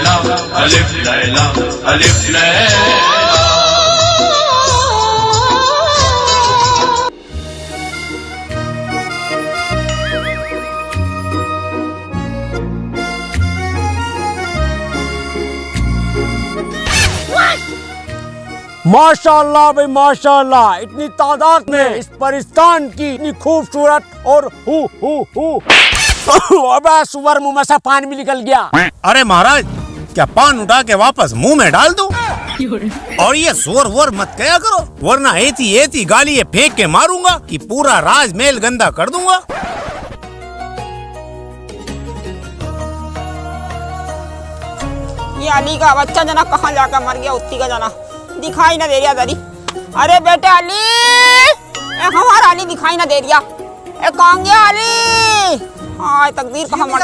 लैला अलिफ लैला अलिफ लैला। माशाअल्लाह भाई माशाअल्लाह, इतनी तादाद में इस परिस्तान की इतनी खूबसूरत और अबे सुअर मुंह में से पानी भी निकल गया। अरे महाराज, क्या पान उठा के वापस मुंह में डाल दूं? और ये सुअर वोर मत कया करो, वरना ऐसी गाली ये फेंक के मारूंगा कि पूरा राजमहल गंदा कर दूंगा। ये अली का बच्चा जना कहाँ जाकर मर गया, उत्ती का जना दिखाई ना दे रहा दरी। अरे बेटे अली, हमारा अली दिखाई ना दे रहा। कहाँ गया अली? हाँ तकदीर कहाँ मर?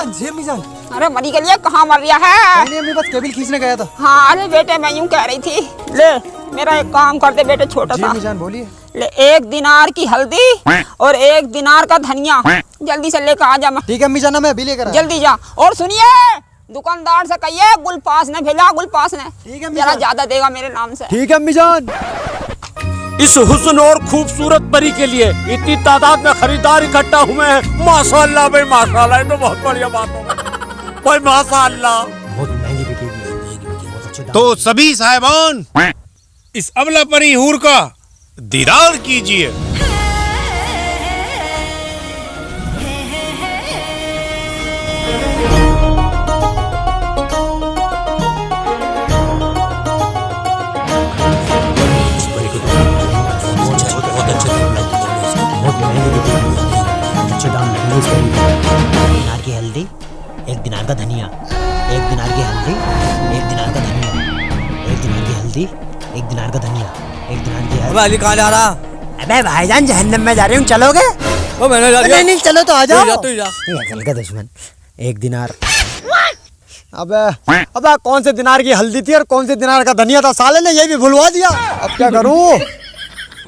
अरे मरी के लिए कहाँ मर रहा है? नहीं, बस केबल खींचने गया था। हाँ अरे बेटे मैं यूँ कह रही थी, ले मेरा एक काम कर दे बेटे छोटा सा। बोलिए। ले 1 दिनार की हल्दी और 1 दिनार का धनिया जल्दी से लेकर आ जा। ठीक है अम्मी जान, मैं अभी लेकर जल्दी जा। और सुनिए दुकानदार से कहिए गुलपास ने भेजा, गुलपास ने जरा ज्यादा देगा मेरे नाम से। ठीक है अम्मी जान। इस हुस्न और खूबसूरत परी के लिए इतनी तादाद में खरीदार इकट्ठा हुए हैं। माशाअल्लाह भाई माशाअल्लाह, ये तो बहुत बढ़िया बात हो भाई माशाअल्लाह। बहुत महंगी बिकेगी। तो सभी साहिबान इस अबला परी हूर का दीदार कीजिए। दिनार की हल्दी, 1 दिनार का धनिया, 1 दिनार की हल्दी, 1 दिनार का धनिया, 1 दिनार की हल्दी, 1 दिनार का धनिया, 1 दिनार की हल्दी। अली कहाँ जा रहा? अबे भाईजान जहन्नम में जा रही हूँ, चलोगे? वो मैंने नहीं चलो तो आ जाओ। जा। अकल का दुश्मन। 1 दिनार। अबे कौन से दिनार की हल्दी थी और कौन से दिनार का धनिया था? साले ने ये भी भुलवा दिया। अब क्या करूँ?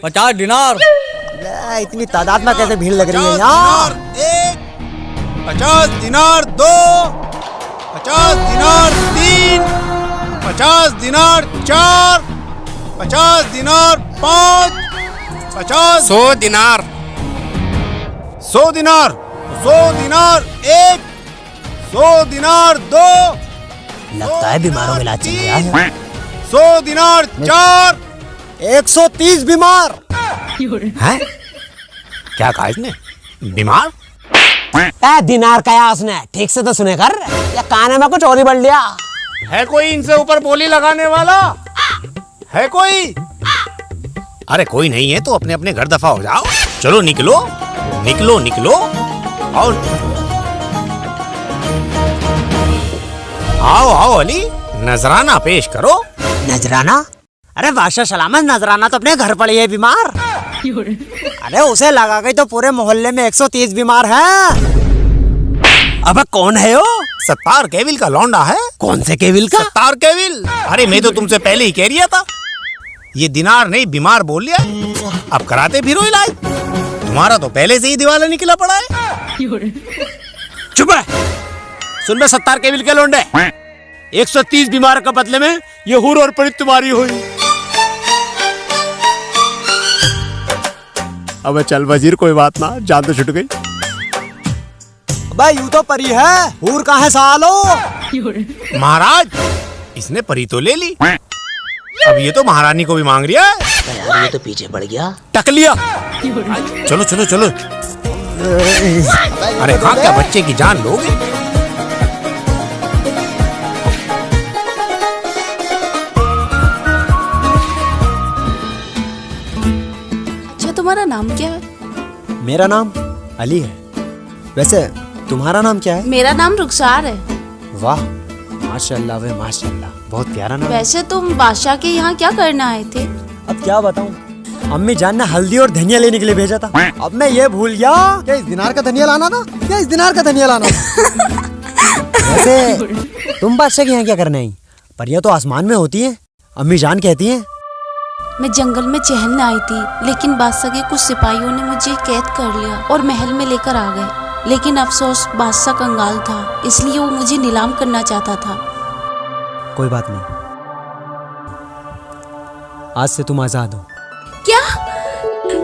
50 दिनार। इतनी तादाद में कैसे भीड़ लग रही है यहाँ? 50 दिनार 2, 50 दिनार 3, 50 दिनार 4, 50 दिनार 5, 50 100 दिनार 100 दिनार 100 दिनार 1, 100 दिनार 2। लगता है बीमारों में इलाज चल रहा है। 100 दिनार 4, 130 बीमार। हैं? क्या कहा इसने? बीमार? दिनार कहा उसने, ठीक से तो सुने कर, या काने में कुछ और ही बढ़ लिया है? कोई इनसे ऊपर बोली लगाने वाला है कोई? अरे कोई नहीं है तो अपने अपने घर दफा हो जाओ। चलो निकलो निकलो निकलो। और आओ आओ अली, नजराना पेश करो। नजराना? अरे बादशाह सलामत, नजराना तो अपने घर पड़ी है बीमार। अरे उसे लगा गई तो पूरे मोहल्ले में 130 बीमार हैं। अबे कौन है वो? सत्तार केविल का लौंडा है। कौन से केविल का? सत्तार केविल। अरे मैं तो तुमसे पहले ही कह रिया था, ये दिनार नहीं बीमार बोल लिया। अब कराते फिरो इलाज, तुम्हारा तो पहले से ही दिवाला निकला पड़ा है। चुप है। सुन बे सत्तार केविल के लौंडे, 130 बीमार का बदले में ये हूर और परी तुम्हारी हुई। अबे चल वजीर, कोई बात ना, जान तो छुट गई। भाई यूं तो परी है, हूर कहाँ है सालो? महाराज इसने परी तो ले ली, अब ये तो महारानी को भी मांग रहा है। यार ये तो पीछे पड़ गया। टक लिया। चलो चलो चलो। अरे हाँ, क्या बच्चे की जान लोगे? अच्छा तुम्हारा नाम क्या है? मेरा नाम अली है। वैसे तुम्हारा नाम क्या है? मेरा नाम रुखसार है। वाह माशाल्लाह वे माशाल्लाह, बहुत प्यारा नाम। वैसे तुम बादशाह के यहाँ क्या करने आए थे? अब क्या बताऊं, अम्मी जान ने हल्दी और धनिया लेने के लिए भेजा था। अब मैं ये भूल गया क्या इस दिनार का धनिया लाना था, क्या इस दिनार का धनिया लाना था। वैसे तुम बादशाह के यहाँ क्या करने आई? परियां तो आसमान में होती हैं, अम्मी जान कहती हैं। मैं जंगल में चहलने आई थी, लेकिन बादशाह के कुछ सिपाहियों ने मुझे कैद कर लिया और महल में लेकर आ गए। लेकिन अफसोस बादशाह कंगाल था, इसलिए वो मुझे नीलाम करना चाहता था। कोई बात नहीं, आज से तुम आजाद हो। क्या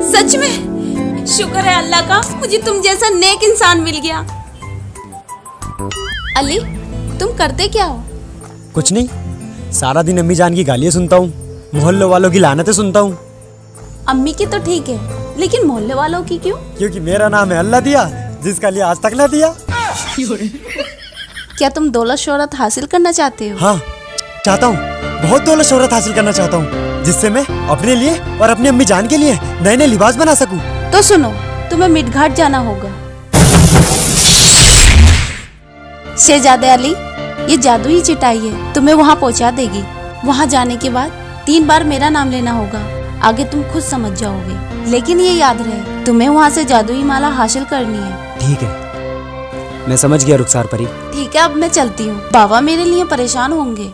सच में? शुक्र है अल्लाह का, मुझे तुम जैसा नेक इंसान मिल गया। अली, तुम करते क्या हो? कुछ नहीं, सारा दिन अम्मी जान की गालियां सुनता हूँ, मोहल्ले वालों की लानतें सुनता हूँ। अम्मी की तो ठीक है, लेकिन मोहल्ले वालों की क्यों? क्योंकि मेरा नाम है अल्लाह दिया, जिसका लिया आज तक ना दिया। क्या तुम दौलत शोहरत हासिल करना चाहते हो? हाँ चाहता हूँ, बहुत दौलत शोहरत हासिल करना चाहता हूँ, जिससे मैं अपने लिए और अपनी अम्मी जान के लिए नए नए लिबास बना सकूँ। तो सुनो, तुम्हें मिटघाट जाना होगा। शहजादे अली, ये जादुई चिटाई है, तुम्हें वहाँ पहुँचा देगी। वहाँ जाने के बाद 3 बार मेरा नाम लेना होगा, आगे तुम खुद समझ जाओगे। लेकिन ये याद रहे, तुम्हें वहाँ से जादुई माला हासिल करनी है। ठीक है, मैं समझ गया रुखसार परी। ठीक है, अब मैं चलती हूँ, बाबा मेरे लिए परेशान होंगे।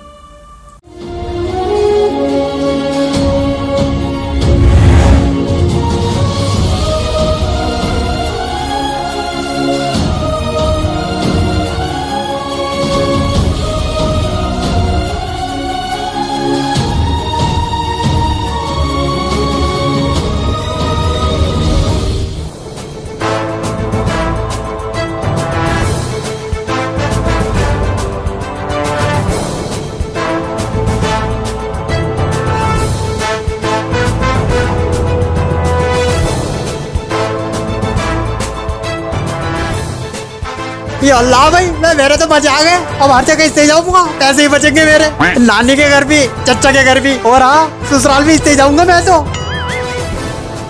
ये अल्लाह भाई, मेरे तो मजे आ गए। अब हर जगह इससे जाऊंगा, पैसे ही बचेंगे मेरे। नानी के घर भी, चचा के घर भी, और हाँ ससुराल भी इससे जाऊंगा मैं तो।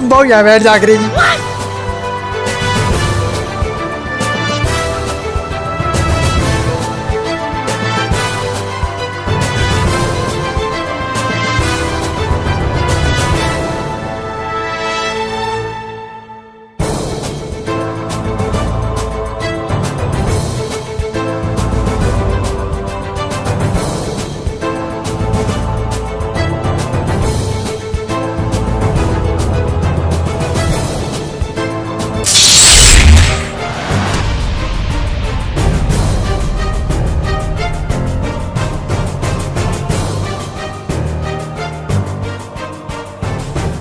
बहुत यहाँ बैठ जागरी जी।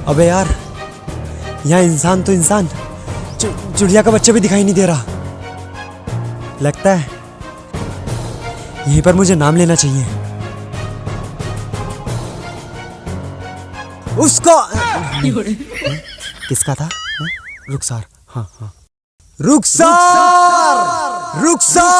अबे यार, यहाँ इंसान तो इंसान, चिड़िया का बच्चा भी दिखाई नहीं दे रहा। लगता है यहीं पर मुझे नाम लेना चाहिए। उसको किसका था? रुखसार। हाँ हाँ, रुखसार, रुखसार,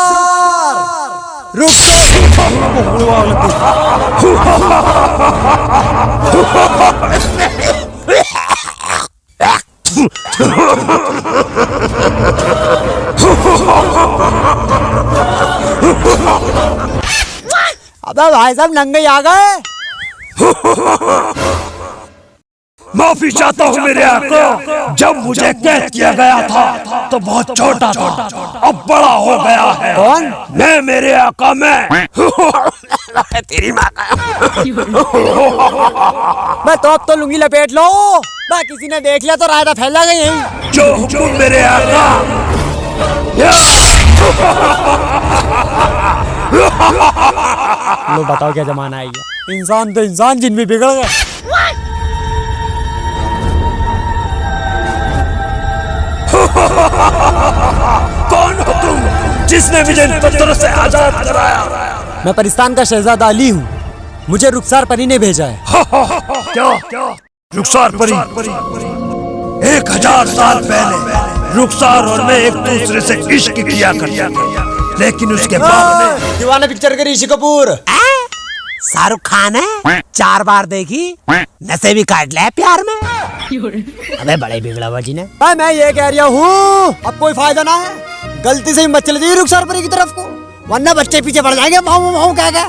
अबे भाई साहब, नंगे आ गए। माफी चाहता हूँ मेरे आका, जब मुझे कैद किया गया था तो बहुत छोटा था, अब बड़ा हो गया है। कौन? मैं, मेरे आका मैं। तेरी माँ का। मैं तो अब तो लुंगी लपेट लो, मैं किसी ने देख लिया तो रायता फैला गई यहीं। जो हुक्म मेरे आका। लो बताओ क्या जमाना है ये। इंसान तो इंसान, जिन भी बिगड़ गए। कौन हो तुम, जिसने मुझे इन पत्थरों से आजाद कराया? मैं परिस्तान का शहजादा अली हूँ, मुझे रुखसार परी ने भेजा है। क्या? रुखसार परी? 1000 साल पहले रुखसार और मैं एक दूसरे से इश्क किया करते थे, लेकिन उसके बाद में दीवाना पिक्चर के ऋषि कपूर। शाहरुख खान है, 4 बार देखी, नशे भी काट लिया प्यार में। अबे बड़े बिगड़ा हुआ जी ने। मैं ये कह रहा हूँ, अब कोई फायदा ना है, गलती से ही मत चले जाइए रुखसार परी की तरफ को, वरना बच्चे पीछे पड़ जाएंगे। भाऊ भाऊ क्या क्या?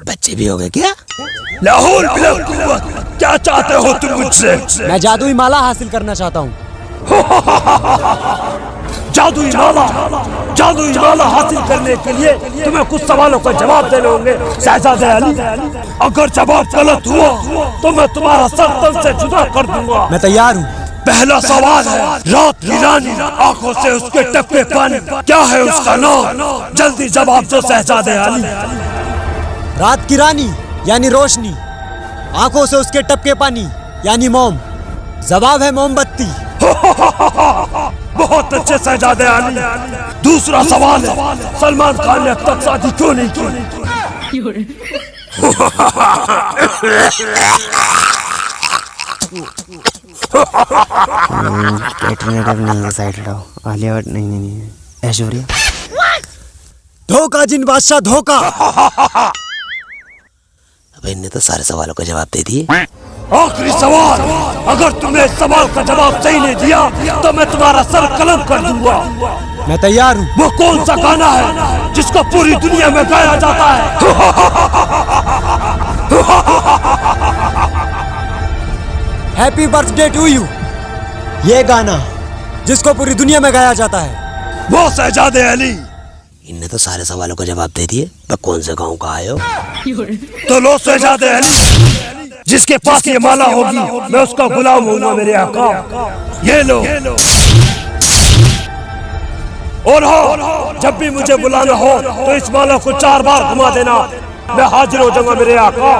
बच्चे भी हो गए क्या? लाहौल क्या चाहते हो तुम मुझसे? मैं जादुई माला हासिल करना चाहता हूँ। जादुई माला हासिल करने के लिए तुम्हें कुछ सवालों का जवाब देने होंगे शहजादे अली। अगर जवाब गलत हुआ तो मैं तुम्हारा सर तन से जुदा कर दूंगा। मैं तैयार हूँ, पहला सवाल है, रात की रानी आंखों से उसके टपके पानी, क्या है उसका नाम? जल्दी जवाब दो शहजादे अली। रात की रानी यानी रोशनी, आंखों से उसके टपके पानी यानी मोम। जवाब है मोमबत्ती। बहुत अच्छे शहजादे अली। दूसरा सवाल है, सलमान खान ने अब तक शादी क्यों नहीं की? नहीं है, साइड हटाओ। आलिया भट्ट नहीं ऐश्वर्या। धोखा जिन बादशाह, धोखा। अब इनने तो सारे सवालों का जवाब दे दिए। आखिरी सवाल, अगर तुमने इस सवाल का जवाब सही नहीं दिया तो मैं तुम्हारा सर कलम कर दूंगा। मैं तैयार हूँ। वो कौन सा गाना है जिसको पूरी दुनिया में गाया जाता है? हैप्पी बर्थडे टू यू, ये गाना जिसको पूरी दुनिया में गाया जाता है। वो शहजादे अली। इनने तो सारे सवालों का जवाब दे दिए। मैं कौन से गाँव का आए हो? तो लो शहजादे अली, जिसके पास ये माला होगी मैं उसका गुलाम होऊंगा मेरे आका। ये लो। और हो, जब भी मुझे बुलाना हो तो इस माला को 4 बार घुमा देना, मैं हाजिर हो जाऊंगा मेरे आका।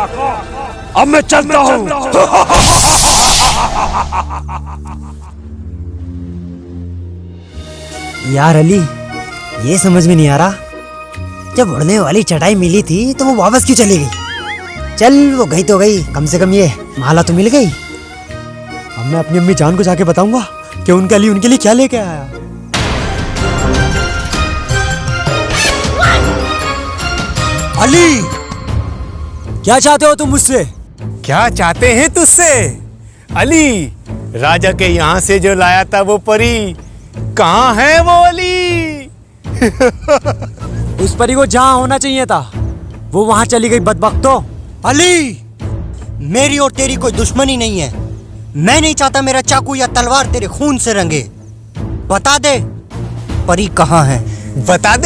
अब मैं चलता हूँ। यार अली, ये समझ में नहीं आ रहा, जब उड़ने वाली चटाई मिली थी तो वो वापस क्यों चली गई? चल वो गई तो गई, कम से कम ये माला तो मिल गई। अब मैं अपनी अम्मी जान को जाके बताऊंगा कि उनका अली उनके लिए क्या लेके आया। अली, क्या चाहते हो तुम मुझसे? क्या चाहते हैं तुझसे? अली, राजा के यहाँ से जो लाया था वो परी, कहाँ है वो अली? उस परी को जहाँ होना चाहिए था वो वहाँ चली गई बदबख्तो। अली, मेरी और तेरी कोई दुश्मनी नहीं है। मैं नहीं चाहता मेरा चाकू या तलवार तेरे खून से रंगे। बता दे, परी कहाँ है? बता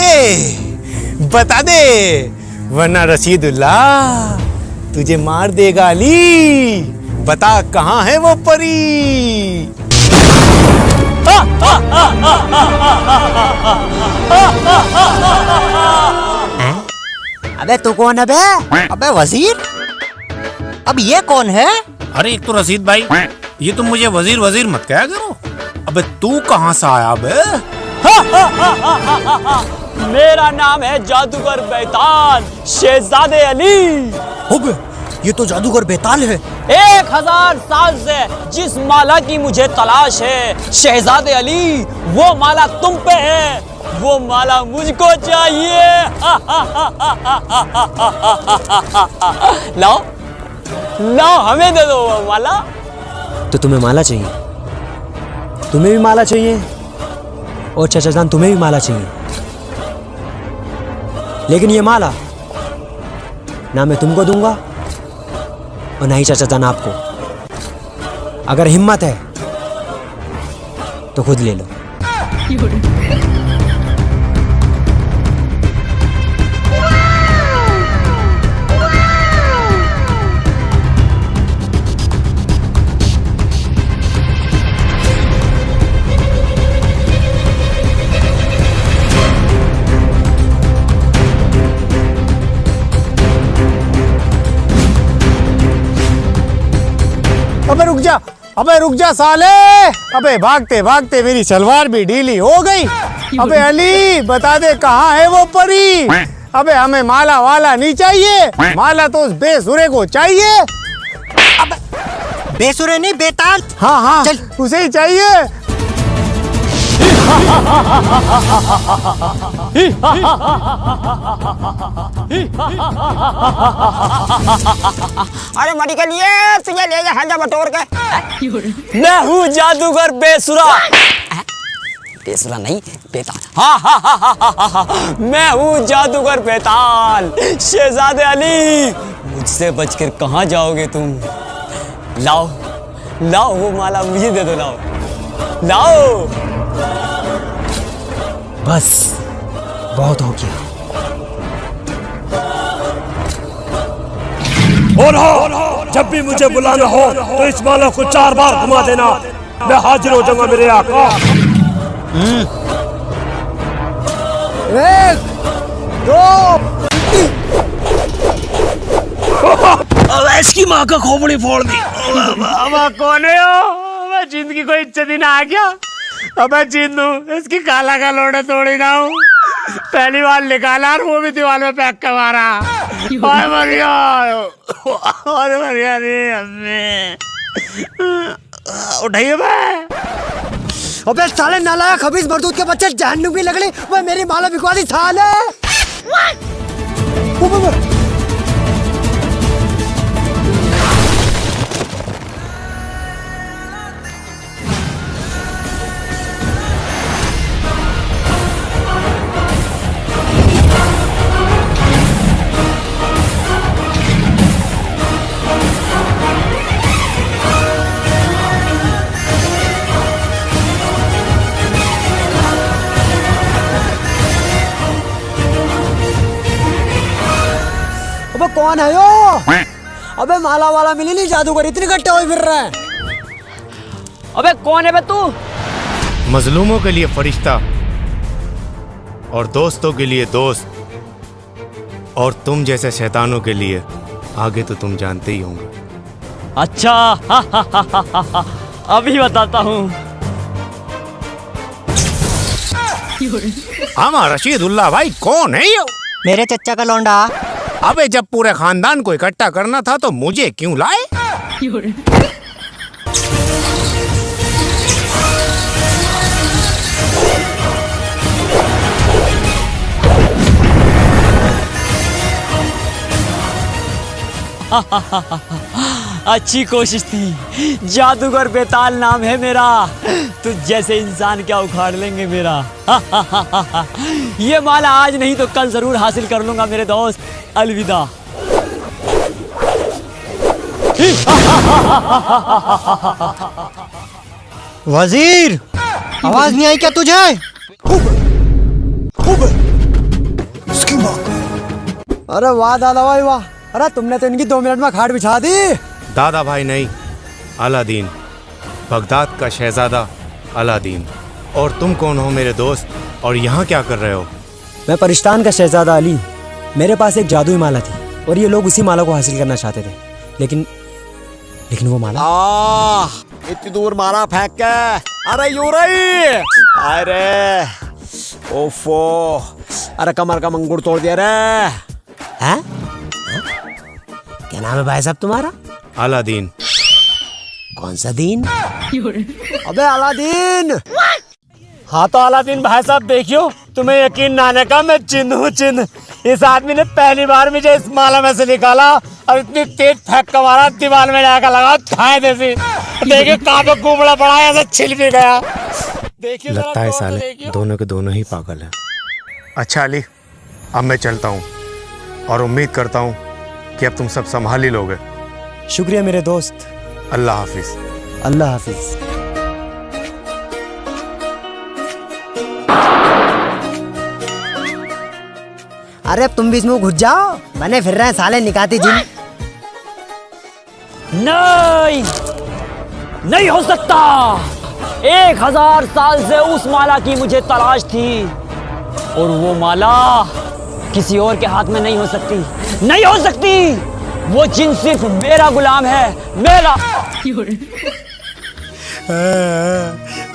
दे, वरना रशीदुल्लाह तुझे मार देगा। अली, बता कहाँ है वो परी? अबे तू कौन है बे? अबे वजीर? अब ये कौन है? अरे एक तो रशीद भाई, ये तुम मुझे वजीर वजीर मत कहा करो। अबे तू कहाँ से आया बे? मेरा नाम है जादूगर बेताल, शहजादे अली। अबे ये तो जादूगर बेताल है। 1000 साल से जिस माला की मुझे तलाश है शहजादे अली, वो माला तुम पे है, वो माला मुझको चाहिए। लाओ लाओ, हमें दे दो वो माला। तो तुम्हें माला चाहिए, तुम्हें भी माला चाहिए, और चाचा जान तुम्हें भी माला चाहिए। लेकिन ये माला ना मैं तुमको दूंगा और ना ही चाचा जान आपको। अगर हिम्मत है तो खुद ले लो। अबे रुक जा साले। अबे भागते भागते मेरी सलवार भी ढीली हो गई। अबे अली, बता दे कहाँ है वो परी? अबे हमें माला वाला नहीं चाहिए, माला तो उस बेसुरे को चाहिए। बेसुरे नहीं, बेताल। हाँ चल। उसे ही चाहिए। अरे मरी के लिए तुझे ले जा हल्दा बटोर के। मैं हूँ जादूगर बेसुरा। बेसुरा नहीं, बेताल। हाँ, मैं हूँ जादूगर बेताल, शहजादे अली। मुझसे बचकर कहाँ जाओगे तुम? लाओ लाओ वो माला मुझे दे दो। लाओ। बस बहुत हो गया। और हो, जब भी मुझे बुलाना हो तो इस माला को 4 बार घुमा देना, मैं हाजिर हो जाऊंगा मेरे आका। एक, दो, अब इसकी माँ का खोपड़ी फोड़ दी। अब कौन है हो? मैं जिंदगी को इज्जत ही ना आ गया। अब मैं जिंदू इसकी काला का लोड़े तोड़ी ना हूँ। पहली बार निकाला और वो भी दीवार में पैक का मारा। और मरिया रे अम्मे। उठाइए मैं। अबे साले नालायक खबीस मर्दूद के बच्चे जहन्नुम की लकड़ी, वो मेरी माला बिकवा दी साले। अबे कौन है यो? अबे माला वाला मिली नहीं, जादूगर इतने इकट्ठे हुए फिर रहे हैं। अबे कौन है बे तू? मजलूमों के लिए फरिश्ता और दोस्तों के लिए दोस्त, और तुम जैसे शैतानों के लिए आगे तो तुम जानते ही होंगे। अच्छा अभी बताता हूँ। हाँ रशीदुल्लाह भाई, कौन है ये? मेरे चच्चा का लौंडा। अबे जब पूरे खानदान को इकट्ठा करना था तो मुझे क्यों लाए? अच्छी कोशिश थी। जादूगर बेताल नाम है मेरा। तुझ जैसे इंसान क्या उखाड़ लेंगे मेरा। ये माला आज नहीं तो कल जरूर हासिल कर लूंगा मेरे दोस्त। अलविदा। वजीर, आवाज नहीं आई क्या तुझे? अरे वाह दादा भाई वाह। अरे तुमने तो इनकी 2 मिनट में खाट बिछा दी। दादा भाई नहीं, अलादीन, बगदाद का शहजादा अलादीन। और तुम कौन हो मेरे दोस्त, और यहाँ क्या कर रहे हो? मैं परिस्तान का शहजादा अली। मेरे पास एक जादुई माला थी और ये लोग उसी माला को हासिल करना चाहते थे, लेकिन वो माला। इतनी दूर मारा फेंक के। अरे यूं रही। अरे ओफो, अरे कमर का मंगूर तोड़ दिया रे। हैं? क्या नाम है भाई साहब तुम्हारा? अलादीन। कौन सा दीन? अबे अलादीन। हाँ तो अलादीन भाई साहब देखियो, तुम्हें यकीन ना आने का, मैं चिन्ह हूँ चिन्ह। इस आदमी ने पहली बार मुझे इस माला में से निकाला और इतनी तेज फेंक का मारा, दीवार में जाकर लगा खाए जैसी। देखिए कहाँ पे कुबड़ा पड़ा है, ऐसा छिल भी गया। देखिए लगता है साले दोनों के दोनों ही पागल हैं। अच्छा अली, अब मैं चलता हूँ और उम्मीद करता हूँ कि अब तुम सब संभाल ही लोगे। शुक्रिया मेरे दोस्त। अल्लाह हाफिज। अल्लाह हाफिज। अरे अब तुम भी इसमें घुस जाओ, बने फिर रहे हैं साले निकाती जिन। नहीं, नहीं हो सकता। 1000 साल से उस माला की मुझे तलाश थी और वो माला किसी और के हाथ में नहीं हो सकती, नहीं हो सकती। वो जिन सिर्फ मेरा गुलाम है, मेरा।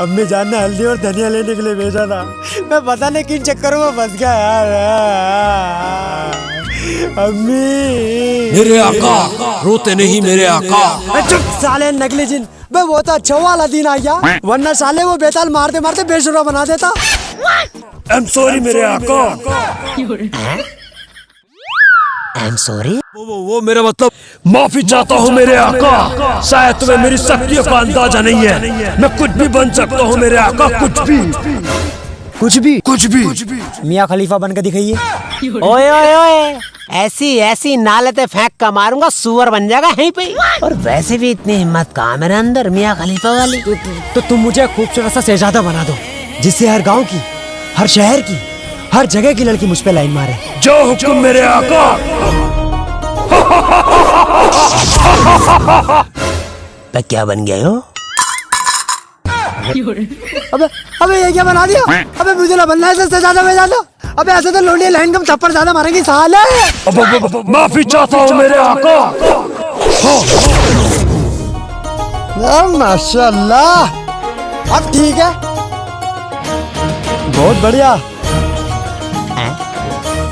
अम्मी जान ने हल्दी और धनिया लेने के लिए भेजा था, मैं पता नहीं किन चक्करों में फंस गया यार। अम्मी। मेरे आका, रोते नहीं मेरे आका। चुप साले नकली जिन। बे वो तो अच्छा वाला दिन आ गया, वरना साले वो बेताल मारते मारते बेसुरा बना देता। आई एम सॉरी मेरे आका। I am sorry. वो मेरा मतलब माफी चाहता हूँ मेरे आका। शायद तुम्हें मेरी शक्तियों का अंदाजा नहीं है। मैं कुछ भी बन सकता हूँ मेरे आका, कुछ भी। कुछ भी? कुछ भी। मियाँ खलीफा बनकर दिखाइए। ओए ओए ओए, ऐसी ऐसी नालते फेंक का मारूंगा, सुअर बन जाएगा यहीं पे। और वैसे भी इतनी हिम्मत कहाँ मेरे अंदर मियाँ खलीफा वाली। तो तुम मुझे खूबसूरत सा शहजादा बना दो, जिससे हर गांव की, हर शहर की, हर जगह की लड़की मुझ पे लाइन मारे। जो हुक्म मेरे आका। तो क्या बन गए हो? अबे अबे ये क्या बना दिया? अबे मुझे ना बनना है इससे ज्यादा में ज्यादा। अबे ऐसे तो लोडिया लाइन कम थप्पड़ ज्यादा मारेंगी साले। माफी चाहता हूँ मेरे आका। माशाल्लाह, अब ठीक है, बहुत बढ़िया।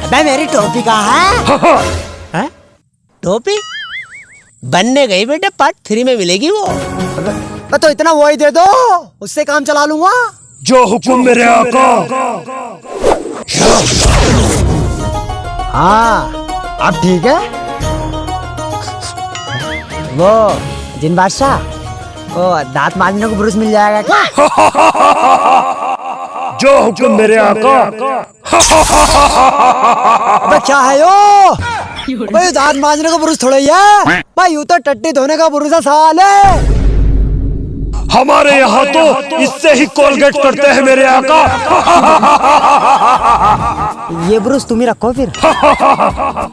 अबे मेरी टोपी कहाँ है? टोपी बनने गई बेटे, पार्ट 3 में मिलेगी वो। अबे तो इतना वो ही दे दो, उससे काम चला लूंगा। जो हुक्म मेरे आका। हाँ अब ठीक है। वो जिन बादशाह, वो दांत मांजने को ब्रश मिल जाएगा क्या? जो हुक्म मेरे आका। अबे क्या है यो? भाई दांत मांजने का ब्रश थोड़ा ही है भाई, यूं तो टट्टी धोने का ब्रश है साले। हमारे यहाँ तो इससे ही कोलगेट करते हैं मेरे आका। ये ब्रश तुम ही रखो फिर।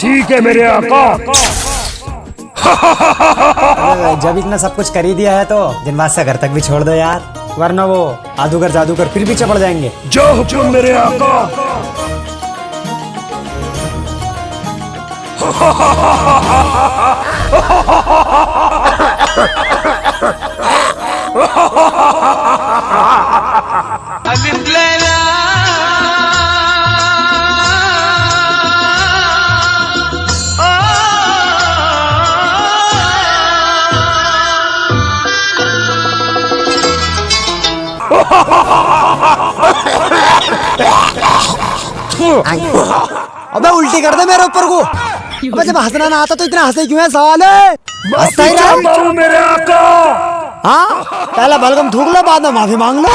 ठीक है मेरे आका। जब इतना सब कुछ कर ही दिया है तो जिनबाद से घर तक भी छोड़ दो यार, वरना वो जादूगर जादूगर फिर पीछे पड़ जाएंगे। जो हुक्म मेरे आका। अबे उल्टी कर दे मेरे ऊपर को। अबे जब हंसना ना आता तो इतना हंसे क्यों है साले? हंसता ही रहा मेरे आका। हाँ, पहला बलगम थूक लो, बाद में माफी मांग लो।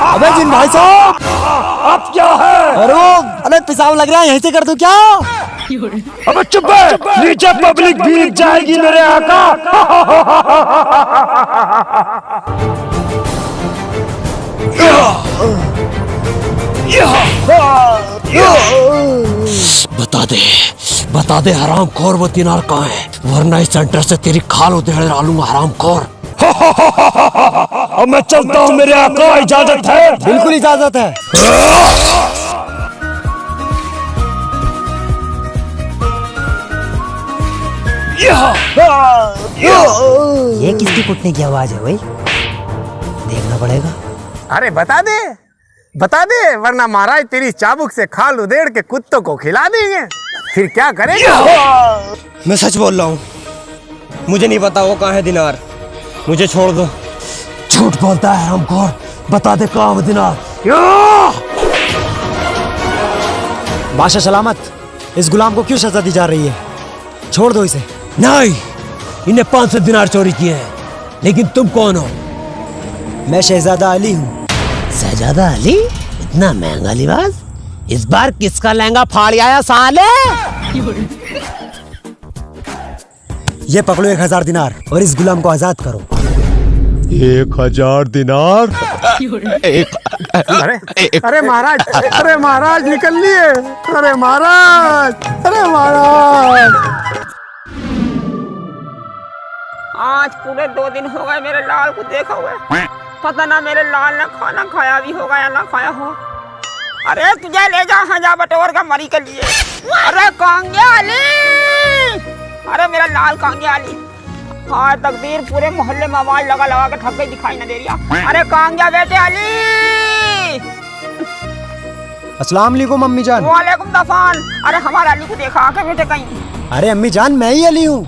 अबे जिन भाई साहब, अब क्या है? अरे पेशाब लग रहा है, यहीं से कर दूं क्या? अबे चुप है, नीचे पब्लिक भीग जाएगी मेरे आका। बता दे हराम खोर वो दिनार कहाँ है, वरना इस सेंटर से तेरी खाल उधेड़ डालूंगा हराम खोर। अब मैं चलता हूँ मेरे आका, इजाजत है? बिल्कुल इजाजत है। ये किसकी कुटने की आवाज है भाई? देखना पड़ेगा। अरे बता दे वरना महाराज तेरी चाबुक से खाल उधेड़ के कुत्तों को खिला देंगे, फिर क्या करेगा? मैं सच बोल रहा हूँ, मुझे नहीं पता वो कहाँ है दिनार, मुझे छोड़ दो। झूठ बोलता है हमको, बता दे कहाँ है दिनार। बादशाह सलामत, इस गुलाम को क्यों सजा दी जा रही है? छोड़ दो इसे। नहीं, इन्हें 500 दिनार चोरी किए हैं, लेकिन तुम कौन हो? मैं शहजादा अली हूँ। शहजादा अली? इतना महंगा लिबास? इस बार किसका लहंगा फाड़ आया साले? ये पकड़ो 1000 दिनार और इस गुलाम को आजाद करो। 1000 दिनार? अरे महाराज निकल लिए। अरे महाराज। आज पूरे 2 दिन हो गए मेरे लाल को देखा हुए, पता ना मेरे लाल ने खाना खाया भी होगा या ना खाया हो। अरे तुझे ले जा हजा बटोर का मरी के लिए। अरे कांग्या अली, अरे मेरा लाल कांग्या अली। हाँ तकदीर, पूरे मोहल्ले में आवाज लगा के थक गई, दिखाई ना दे रहा। अरे कांग्या बेटे अली। अस्सलाम वालेकुम अम्मी जान। वालेकुम दफान। अरे हमारे अली को देखा के बेटे कहीं? अरे अम्मी जान, मैं ही अली हूँ।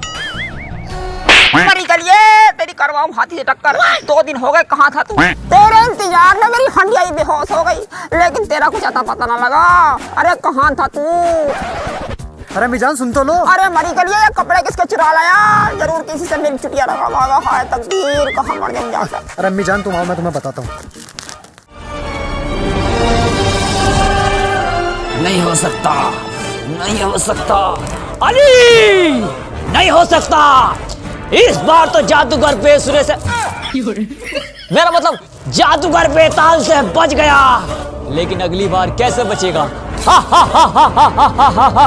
मरी चलिए, तेरी करवाऊं हाथी से टक्कर। 2 दिन हो गए, कहाँ था तू? तेरे इंतजार में मेरी हंडिया ही बेहोश हो गई, लेकिन तेरा कुछ आता पता ना लगा। अरे कहाँ था तू? अरे अम्मी जान सुन तो लो। अरे मरी चलिए, ये कपड़े किसके चुरा लाया? जरूर किसी से मेरी चुटिया रखा होगा। हाय तकदीर, कहाँ मर गया जाकर। अरे अम्मी जान तुम आओ, मैं तुम्हें बताता हूँ। नहीं हो सकता, नहीं हो सकता अली, नहीं हो सकता। इस बार तो जादूगर बेसुरे से, मेरा मतलब जादूगर बेताल से बच गया, लेकिन अगली बार कैसे बचेगा? हा हा हा हा हा हा हा हा।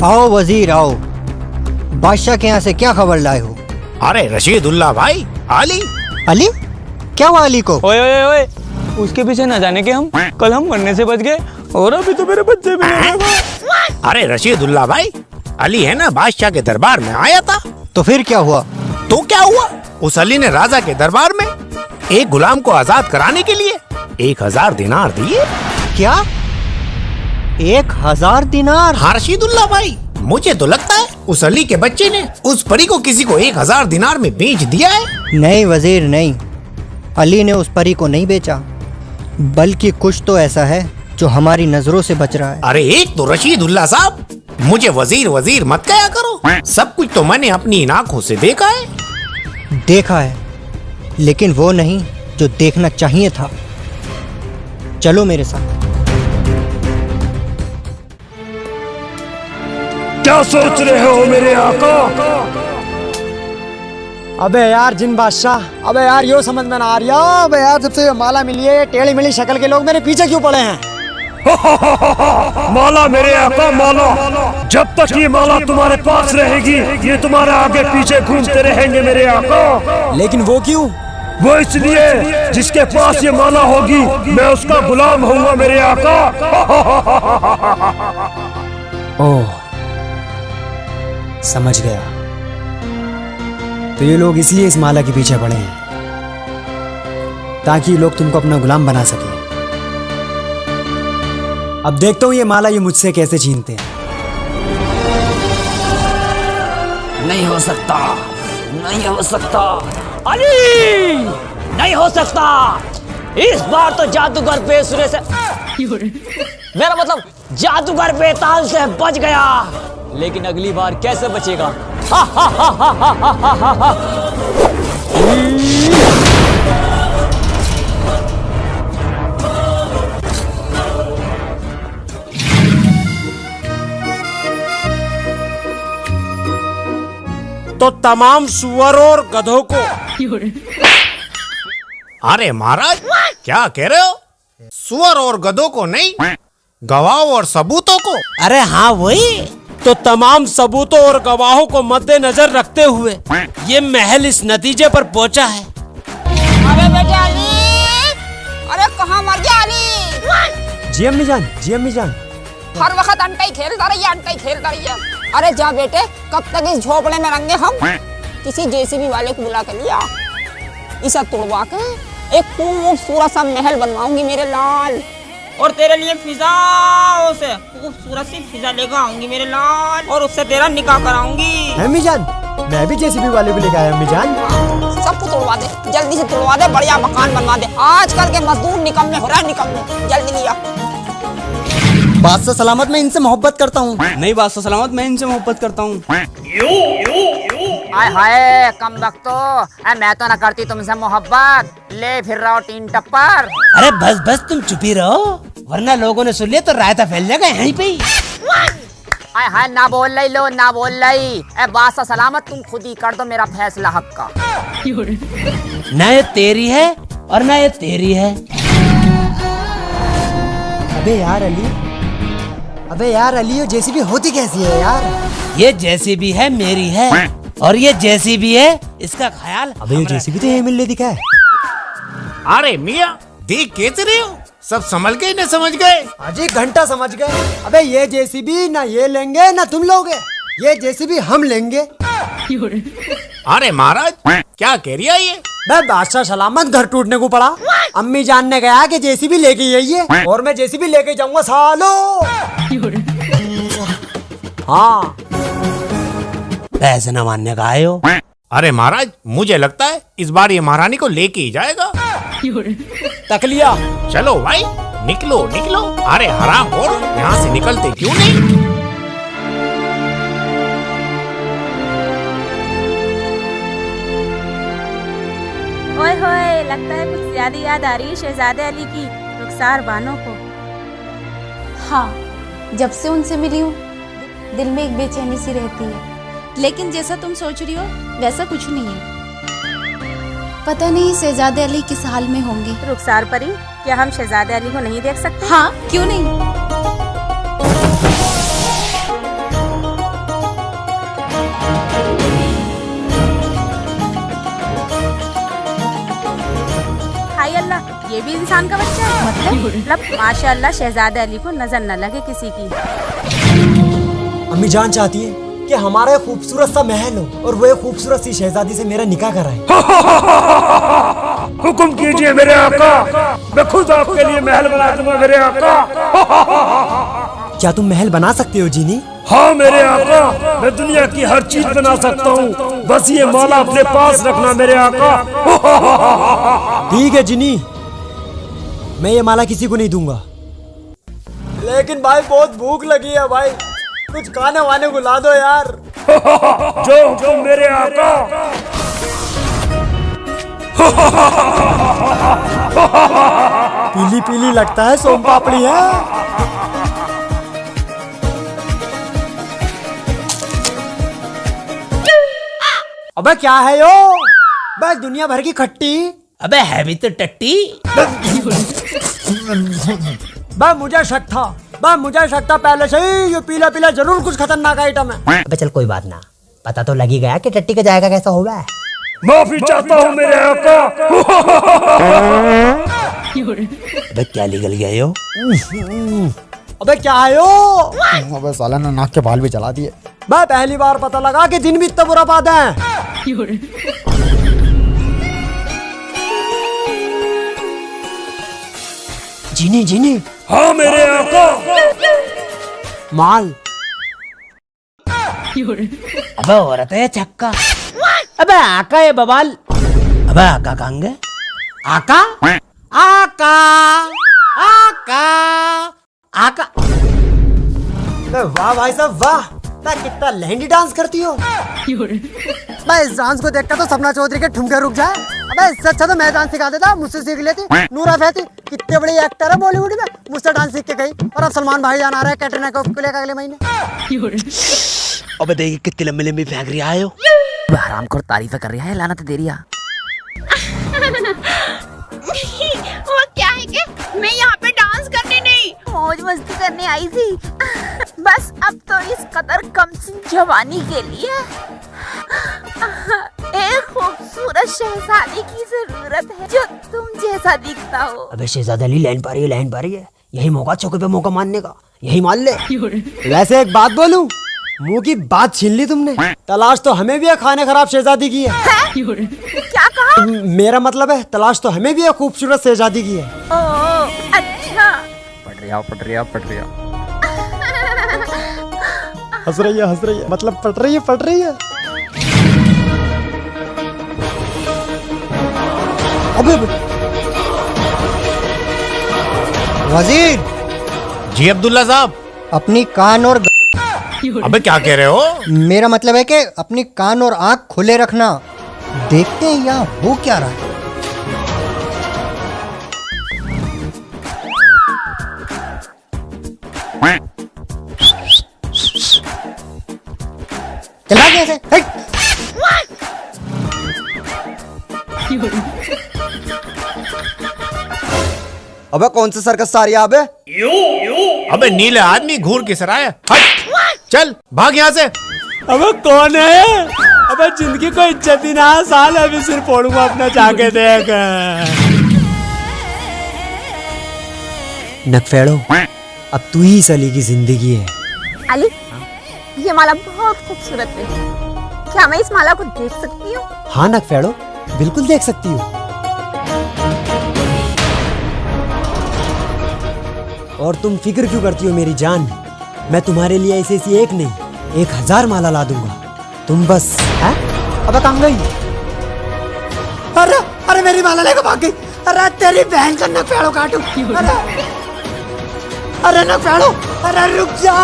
आओ वजीर आओ। बादशाह के यहाँ से क्या खबर लाए हो? अरे रशीदुल्ला भाई, अली। अली? क्या हुआ अली को? ओए ओए ओए, उसके पीछे न जाने के हम कल हम मरने से बच गए और अभी तो मेरे बच्चे भी नहीं हुए। अरे रशीदुल्ला भाई, अली है ना बादशाह के दरबार में आया था। तो फिर क्या हुआ? तो क्या हुआ, उस अली ने राजा के दरबार में एक गुलाम को आजाद कराने के लिए 1000 दिनार दिए। क्या 1000 दिनार? हाँ रशीदुल्ला भाई, मुझे तो लगता है उस अली के बच्चे ने उस परी को किसी को 1000 दिनार में बेच दिया है। नहीं वजीर नहीं, अली ने उस परी को नहीं बेचा, बल्कि कुछ तो ऐसा है जो हमारी नजरों से बच रहा है। अरे एक तो रशीदुल्ला साहब, मुझे वजीर वजीर मत कहा करो। सब कुछ तो मैंने अपनी इन आंखों से देखा है। देखा है, लेकिन वो नहीं जो देखना चाहिए था। चलो मेरे साथ। क्या सोच रहे हो मेरे आका? अबे यार जिन बादशाह, अबे यार यो समझ में ना आ रही है। अबे यार जब से ये माला मिली है, टेढ़ी मेढ़ी शक्ल के लोग मेरे पीछे क्यों पड़े हैं? माला मेरे आका, माला। जब तक ये माला तुम्हारे पास रहेगी, ये तुम्हारे आगे पीछे घूमते रहेंगे मेरे आका। लेकिन वो क्यों? वो इसलिए जिसके पास ये माला होगी, मैं उसका गुलाम होऊंगा मेरे आका। ओह समझ गया। तो ये लोग इसलिए इस माला के पीछे पड़े हैं ताकि लोग तुमको अपना गुलाम बना सके। अब देखता हूँ ये माला ये मुझसे कैसे छीनते हैं। नहीं हो सकता, नहीं हो सकता अली, नहीं हो सकता। इस बार तो जादूगर बेसुरे से मेरा मतलब जादूगर बेताल से बच गया, लेकिन अगली बार कैसे बचेगा? तो तमाम सुअरों और गधों को। अरे महाराज, क्या कह रहे हो? सुअर और गधों को नहीं, गवाहों और सबूतों को। अरे हाँ वही। तो तमाम सबूतों और गवाहों को मद्देनजर रखते हुए ये महल इस नतीजे पर पहुंचा है। अरे बेटे अली, अरे कहाँ मर गया अली? जी अम्मी जान, जी अम्मी जान। हर वक्त अंटा ही खेलता रही है, अंटा ही खेलता रही है। अरे जा बेटे, कब तक इस झोपड़े में रहेंगे हम? किसी जेसीबी वाले को बुला कर लिया, इसे तुड़वा के एक खूबसूरत सा महल बनवाऊंगी मेरे लाल, और तेरे लिए फिजाओं से खूबसूरत सी फिजा लेकर आऊंगी मेरे लाल, और उससे तेरा निकाह कराऊंगी। अम्मी जान, मैं भी जेसीबी वाले को लेकर आया अम्मी जान। सबको तोड़वा दे, जल्दी से तोड़वा दे, बढ़िया मकान बनवा दे। आजकल के मजदूर निकम्मे हो रहा है, निकम्मे। जल्दी लिया। बादशाह सलामत मैं इनसे मोहब्बत करता हूँ। नहीं बादशाह सलामत, मैं इनसे मोहब्बत करता हूँ। आय हाय कम वक्तो, मैं तो ना करती तुमसे मोहब्बत, ले फिर रहा टीन टप्पर। अरे बस बस तुम चुप ही रहो, वरना लोगों ने सुन लिया तो रायता फैल जाएगा यहीं पे ही। आय हाय ना बोल रही लो, ना बोल रही। बादशाह सलामत, तुम खुद ही कर दो मेरा फैसला हक का। ना ये तेरी है और ना ये तेरी है। अबे यार अली, अबे यार अली, ये जेसीबी होती कैसी है यार? ये जैसी भी है मेरी है, और ये जैसी भी है इसका ख्याल। अबे ये जेसीबी तो ये मिलने दिखा है। अरे मियाँ, देख कैसे रहे हो? सब संभल के न समझ गए? अजी घंटा समझ गए। अबे ये जेसीबी ना ये लेंगे ना तुम लोगे, ये जेसीबी हम लेंगे। अरे महाराज, क्या कह रही है ये? मैं बादशाह सलामत घर टूटने को पड़ा, अम्मी जान ने कहा कि जेसीबी लेके आइए, और मैं जेसीबी लेके जाऊंगा सालो। हाँ ऐसे न मानने का आए हो। अरे महाराज, मुझे लगता है इस बार ये महारानी को लेके ही जाएगा। तकलिया, चलो भाई, निकलो निकलो। अरे हराम और यहाँ से निकलते क्यों नहीं? ओए होए, लगता है कुछ ज्यादा याद आ रही है शहजादे अली की रुखसार बानो को। हाँ, जब से उनसे मिली हूँ दिल में एक बेचैनी सी रहती है, लेकिन जैसा तुम सोच रही हो वैसा कुछ नहीं है। पता नहीं शहजादे अली किस हाल में होंगे। रुखसार परी, क्या हम शहजादे अली को नहीं देख सकते? हाँ, क्यों नहीं। हाय अल्लाह, ये भी इंसान का बच्चा है। मतलब माशाअल्लाह शहजादे अली को नजर न लगे किसी की। अम्मी जान चाहती है कि हमारा एक खूबसूरत सा महल हो और वो एक खूबसूरत सी शहजादी से मेरा निकाह कराए। हुक्म कीजिए मेरे आका, मैं खुद आपके लिए महल बना दूंगा मेरे आका। क्या तुम महल बना सकते हो जीनी? हाँ मेरे आका, मैं दुनिया की हर चीज बना सकता हूँ, बस ये माला अपने पास रखना मेरे आका। ठीक है जीनी, मैं ये माला किसी को नहीं दूंगा। लेकिन भाई बहुत भूख लगी है भाई, कुछ खाने वाने को ला दो यार। जो हुक्म मेरे आका। पीली पीली लगता है, सोम पापड़ी है। अबे क्या है यो? बस दुनिया भर की खट्टी। अबे है भी तो टट्टी। मुझे शक था पहले से ही, ये पीला पीला जरूर कुछ खतरनाक आइटम है। अबे चल कोई बात ना, पता तो लग ही गया कि टट्टी का जाएगा कैसा होगा। माफी चाहता हूँ मेरे आका। अबे क्या निकल गया यो? अबे क्या है यो? अबे साला ने नाक के बाल भी चला दिए। मैं पहली बार पता लगा कि दिन भी इतना बुरा पाते हैं। जीनी जीनी। हाँ मेरे आका। माल। अबे औरत है छक्का। अबे आका है बवाल। अबे आका कहाँ गए? आका आका आका आका। वाह भाई साहब वाह, कितना लहंगी डांस करती हो। मैं इस डांस को देखकर तो सपना चौधरी के ठुमके रुक जाए। अबे इससे अच्छा तो मैं डांस सिखा देता, मुझसे सीख लेती। नूरा फैती कितने बड़ी एक्टर है बॉलीवुड में, मुझसे डांस सीख के गई। और अब सलमान भाई जान आ रहा है कैटरीना कैफ को लेकर अगले महीने। अबे देखिए कितनी लंबी लंबी फेंक रही है। हरामखोर तारीफें कर रही है, लानत दे रही है। वो क्या है कि मैं यहाँ पे डांस करने नहीं, मौज मस्ती करने आई थी। बस अब तो इस कदर कमसिन जवानी के लिए एक खूबसूरत शहजादी की जरूरत है जो तुम जैसा दिखता हो। अबे शहजादा अली लाइन पा रही है, यही मौका चौके पे मौका मारने का, यही मान ले। वैसे एक बात बोलूं, मुंह की बात छीन ली तुमने। तलाश तो हमें भी है खाने खराब शहजादी की है। क्या कहा? मेरा मतलब है तलाश तो हमें भी है खूबसूरत शहजादी की है। ओह अच्छा। पट रही है। हंस रही है, मतलब पट रही है। अबे वजीर जी अब्दुल्ला साहब। अपनी कान और अबे क्या कह रहे हो? मेरा मतलब है कि अपनी कान और आंख खुले रखना, देखते हैं यहाँ हो क्या रहा है। चला गया ऐसे। अबे कौन सा सर्कस सारी अबे? अबे नीले आदमी घूर किस रहा है? हट चल भाग यहाँ से। अबे कौन है? अबे जिंदगी को इज्जत ही ना, साल अभी सिर फोड़ूंगा अपना, जाके देख। नकफेड़ो, अब तू ही इस अली की जिंदगी है। अली, ये माला बहुत खूबसूरत है, क्या मैं इस माला को देख सकती हूँ? हाँ नकफेड़ो, बिल्कुल देख सकती हूँ। और तुम फिक्र क्यों करती हो मेरी जान, मैं तुम्हारे लिए ऐसी एक नहीं 1000 माला ला दूंगा, तुम बस। है? अबे कहाँ गई? अरे मेरी माला लेकर भाग गई। अरे तेरी बहन का नकफेड़ो काटू। अरे नकफेड़ो, अरे रुक जा।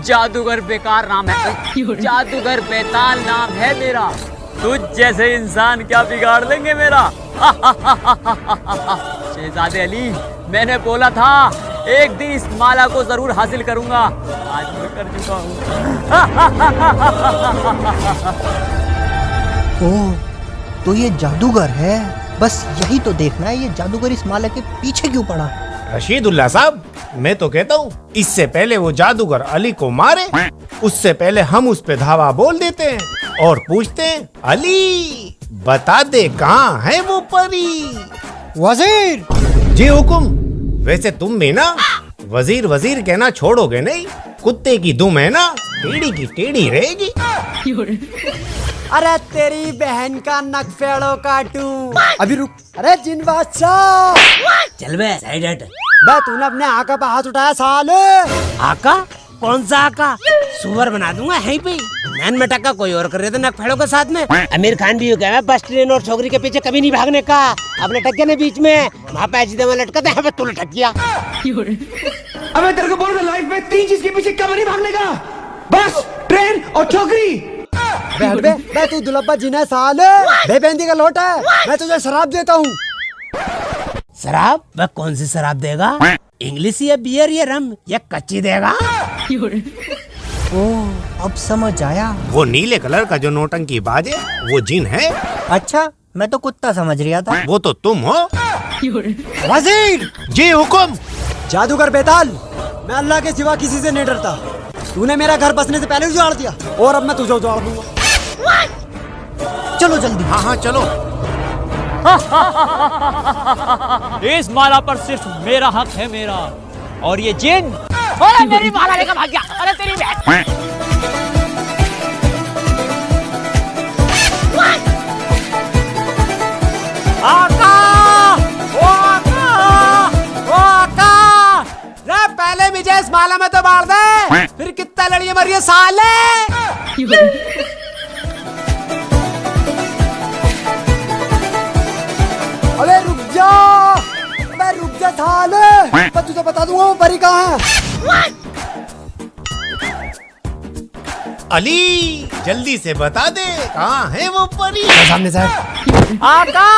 जादूगर बेकार नाम है, जादूगर बेताल नाम है मेरा। तुझ जैसे इंसान क्या बिगाड़ लेंगे मेरा। शहजादे अली, मैंने बोला था एक दिन इस माला को जरूर हासिल करूंगा, आज मैं कर चुका हूँ। ओह, तो ये जादूगर है। बस यही तो देखना है, ये जादूगर इस माला के पीछे क्यों पड़ा है। रशीदुल्ला साहब, मैं तो कहता हूँ इससे पहले वो जादूगर अली को मारे, उससे पहले हम उस पे धावा बोल देते हैं और पूछते हैं, अली बता दे कहाँ है वो परी। वजीर जी हुकुम। वैसे तुम भी ना वजीर वजीर कहना छोड़ोगे नहीं, कुत्ते की दुम है ना टेढ़ी की टेढ़ी रहेगी। अरे तेरी बहन का नक फेड़ो काटू। अभी रुक। अरे जिन बादशाह चल बे साइड हट। बे तूने अपने आका पे हाथ उठाया साले। आका? कौन सा आका? सुअर बना दूंगा यहीं पे। नैन में टक्का कोई और कर रहे थे नक फेड़ों के साथ में। आमिर खान भी हो गया बस ट्रेन और छोकरी के पीछे कभी नहीं भागने का। अब लटक गया ना बीच में, वहाँ पैसे में लटका था, तू लटक गया। अबे तेरे को बोल रहा लाइफ में 3 चीज के पीछे कभी नहीं भागने का, बस ट्रेन और छोकरी। बे तू दुलब्बा जीना है साले। बेबंदी का लोटा है, मैं तुझे शराब देता हूँ। शराब? वह कौन सी शराब देगा? इंग्लिश या बियर या रम या कच्ची देगा? ओह अब समझ आया। वो नीले कलर का जो नौटंकी बाज है वो जिन है। अच्छा मैं तो कुत्ता समझ रहा था। वो तो तुम हो। वजीर जी हुकुम। जादूगर बेताल, मैं अल्लाह के सिवा किसी से नहीं डरता। तूने मेरा घर बसने से पहले उजाड़ दिया और अब मैं तुझे उजाड़ दूंगा। चलो जल्दी। हाँ हाँ चलो। इस माला पर सिर्फ मेरा हक है मेरा, और ये जिन अरे मेरी माला लेकर भाग गया। अरे तेरी बहन। आका! ओ आका! ओ आका! रे पहले मुझे इस माला में तो मार दे, फिर कितना लड़िए मरिए साले। अबे रुक जा, अबे रुक जा साले, मैं तुझे बता दूंगा वो परी कहाँ है। अली जल्दी से बता दे कहाँ है वो परी। सामने से आका।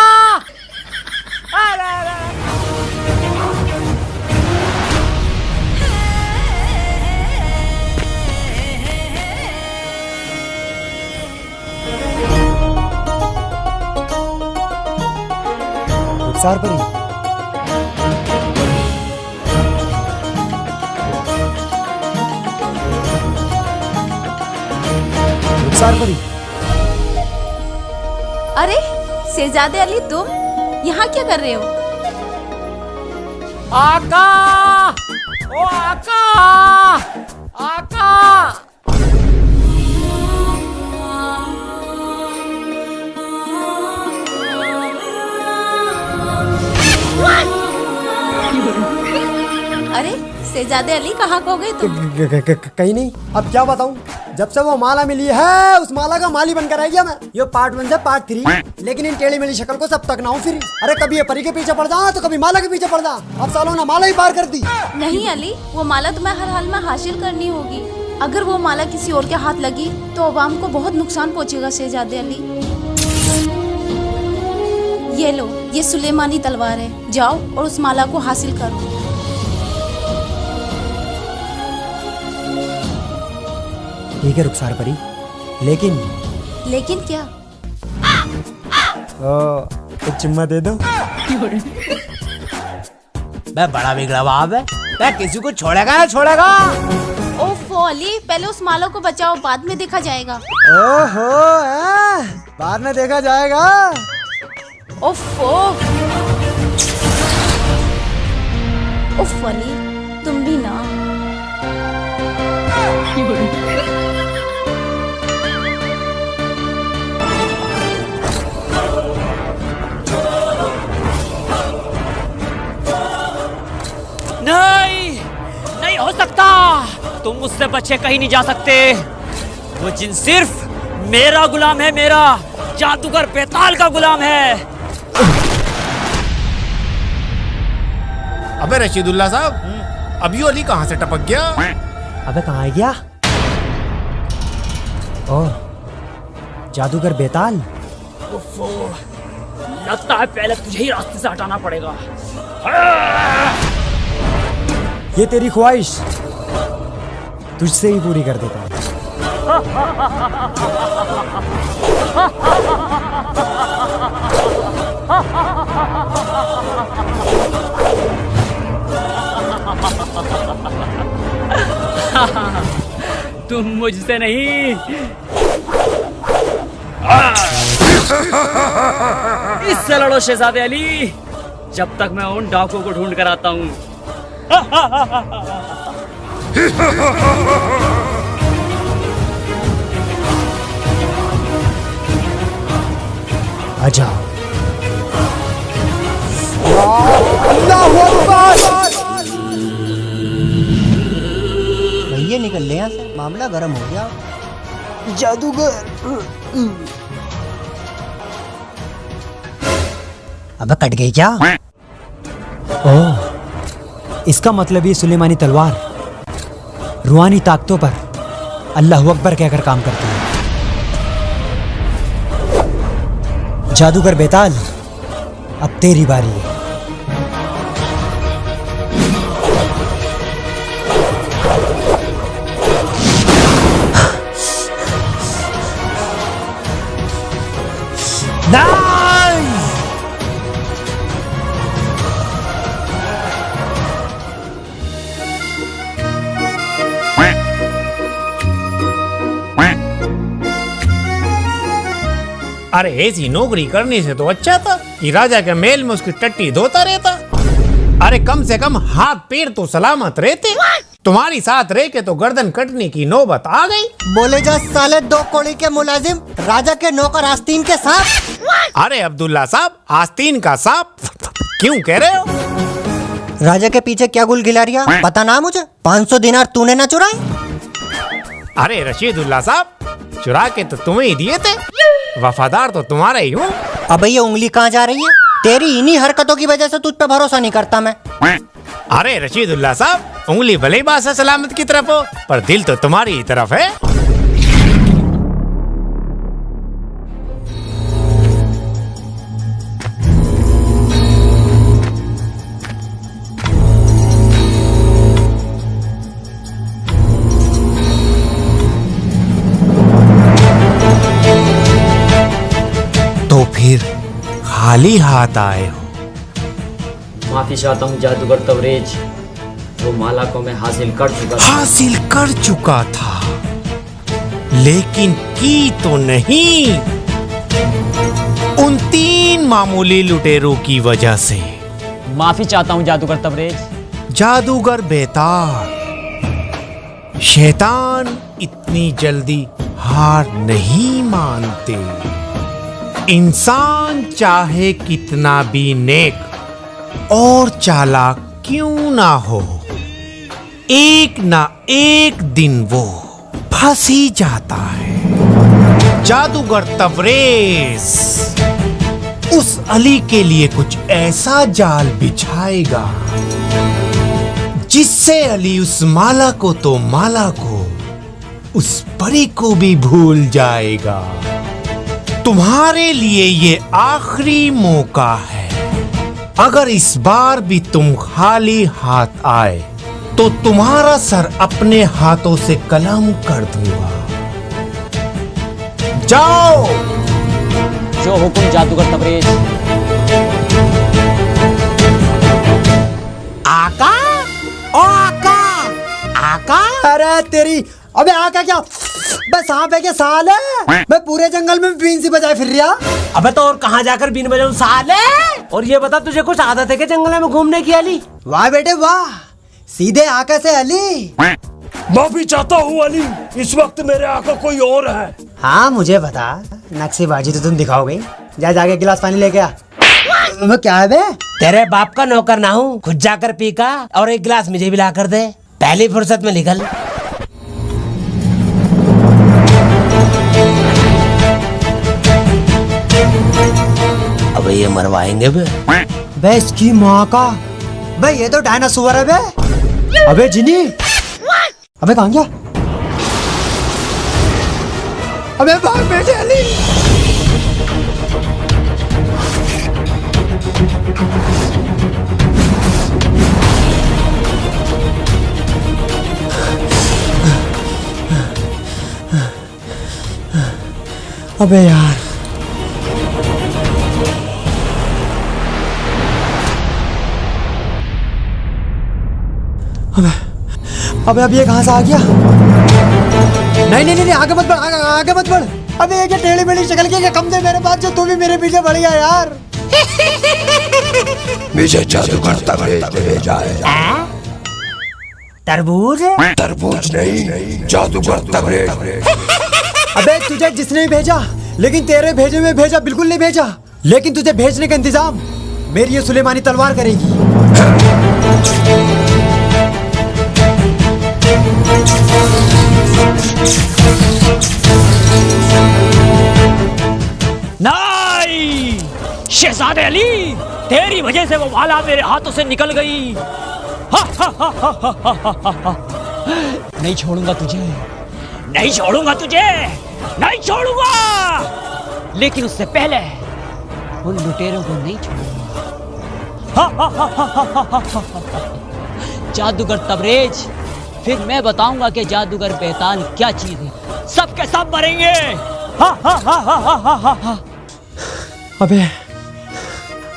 रुखसार परी, रुखसार परी। अरे शहजादे अली, तुम यहाँ क्या कर रहे हो? आका! ओ आका! आका! अरे शहजादे अली, कहाँ खो गए तुम? कहीं नहीं। अब क्या बताऊं, जब से वो माला मिली है उस माला का माली बनकर आ गया मैं। ये पार्ट 1 से पार्ट 3, लेकिन इन टेढ़ी मेढ़ी शक्ल को सब तक ना हूँ फिर। अरे कभी ये परी के पीछे पड़ जा तो कभी माला के पीछे पड़ जा। अब सालों ने माला ही पार कर दी। नहीं अली, वो माला तुम्हें हर हाल में हासिल करनी होगी। अगर वो माला किसी और के हाथ लगी तो अवाम को बहुत नुकसान पहुँचेगा शहजादे अली। ये लो, ये सुलेमानी तलवार है, जाओ और उस माला को हासिल करो। ठीक है रुखसार परी, लेकिन क्या? एक चुम्मा दे दो। मैं बड़ा बिगड़ा बाप है, मैं किसी को छोड़ेगा ना छोड़ेगा। ओफो अली, पहले उस माला को बचाओ, बाद में देखा जाएगा। ओहो, बाद में देखा जाएगा। ओफो उफ अली, तुम भी ना। नहीं, नहीं हो सकता। तुम मुझसे बचे कहीं नहीं जा सकते। वो जिन सिर्फ मेरा गुलाम है, मेरा जादूगर बेताल का गुलाम है। अबे रशीदुल्ला साहब, अभी अली कहाँ से टपक गया? अबे कहाँ गया? ओह, जादूगर बेताल। लगता है पहले तुझे ही रास्ते से हटाना पड़ेगा। ये तेरी ख्वाहिश तुझसे ही पूरी कर देता है। तुम मुझसे नहीं, इससे लड़ो शहजादे अली, जब तक मैं उन डाकुओं को ढूंढ कर आता हूँ। आ जाओ। भैया निकल ले यहाँ से, मामला गर्म हो गया। जादूगर। अबे कट गई क्या? ओह, इसका मतलब ये सुलेमानी तलवार रूहानी ताकतों पर अल्लाह अकबर कहकर काम करती है। जादूगर बेताल, अब तेरी बारी है। अरे ऐसी नौकरी करने से तो अच्छा था कि राजा के महल में उसकी टट्टी धोता रहता। अरे कम से कम हाथ पैर तो सलामत रहते। तुम्हारी साथ रह के तो गर्दन कटने की नौबत आ गई। बोले जा साले दो कौड़ी के मुलाजिम, राजा के नौकर आस्तीन के सांप। अरे अब्दुल्ला साहब, आस्तीन का सांप क्यों कह रहे हो? राजा के पीछे क्या गुल गिलारिया, पता ना मुझे। 500 दिनार तूने ना चुराए? अरे रशीदुल्ला साहब, चुरा के तो तुम्हें ही दिए थे, वफादार तो तुम्हारा ही हूँ। अब ये उंगली कहाँ जा रही है? तेरी इन्हीं हरकतों की वजह से तुझ पे भरोसा नहीं करता मैं। अरे रशीदुल्ला साहब, उंगली भले ही बादशाह सलामत की तरफ हो, पर दिल तो तुम्हारी ही तरफ है। तो फिर खाली हाथ आए हो? माफी चाहता हूँ जादूगर तवरेज, वो माला को मैं हासिल कर चुका था, लेकिन की तो नहीं उन 3 मामूली लुटेरों की वजह से। माफी चाहता हूँ जादूगर तवरेज। जादूगर बेताल, शैतान इतनी जल्दी हार नहीं मानते। इंसान चाहे कितना भी नेक और चालाक क्यों ना हो, एक ना एक दिन वो फंस ही जाता है। जादूगर तवरेज उस अली के लिए कुछ ऐसा जाल बिछाएगा जिससे अली उस माला को तो माला को, उस परी को भी भूल जाएगा। तुम्हारे लिए ये आखिरी मौका है। अगर इस बार भी तुम खाली हाथ आए तो तुम्हारा सर अपने हाथों से कलम कर दूंगा। जाओ। जो हुक्म जादूगर तवरेज। आका, ओ आका, आका। अरे तेरी, अबे आका क्या बस सांप है क्या साले? मैं पूरे जंगल में बीन सी बजाए फिर रहा। अबे तो और कहाँ जाकर बीन बजाऊं साले? और ये बता, तुझे कुछ आदत है क्या जंगल में घूमने की अली? वाह बेटे वाह, सीधे आका से अली। माफी चाहता हूँ अली, इस वक्त मेरे आका कोई और है। हाँ मुझे बता, नक्शेबाजी तो तुम दिखाओगे। जा जाके गिलास पानी लेके आ। क्या है बे? तेरे बाप का नौकर ना हूँ, खुद जाकर पी का और एक गिलास मुझे भी ला कर दे, पहली फुर्सत में निकल। अबे ये मरवाएंगे बे इसकी माँ का। बे ये तो डायनासोर है बे। अबे जिनी, अबे कहाँ गया? अबे भाग बेटे अली। अबे यार, अबे अब ये कहाँ से आ गया? नहीं नहीं नहीं, आगे मत बढ़, आगे मत बढ़। अबे ये क्या टेढ़ी मेढ़ी शक्ल के कम से मेरे पास जो तू भी मेरे पीछे बढ़ गया यार। मुझे जादूगर तबरेज ने भेजा है। तरबूज? तरबूज नहीं, जादूगर तबरेज। अबे तुझे जिसने भी भेजा, लेकिन तेरे भेजे में भेजा बिल्कुल नहीं भेजा। लेकिन तुझे भेजने का इंतजाम मेरी ये सुलेमानी तलवार करेगी। नहीं, शहजादे अली, तेरी वजह से वो माला मेरे हाथों से निकल गई। नहीं छोड़ूंगा तुझे, नहीं छोड़ूंगा तुझे, नहीं छोड़ूंगा। लेकिन उससे पहले उन लुटेरों को नहीं छोड़ूंगा। जादूगर तबरेज, फिर मैं बताऊंगा कि जादूगर बेताल क्या चीज है। सबके सब मरेंगे। अबे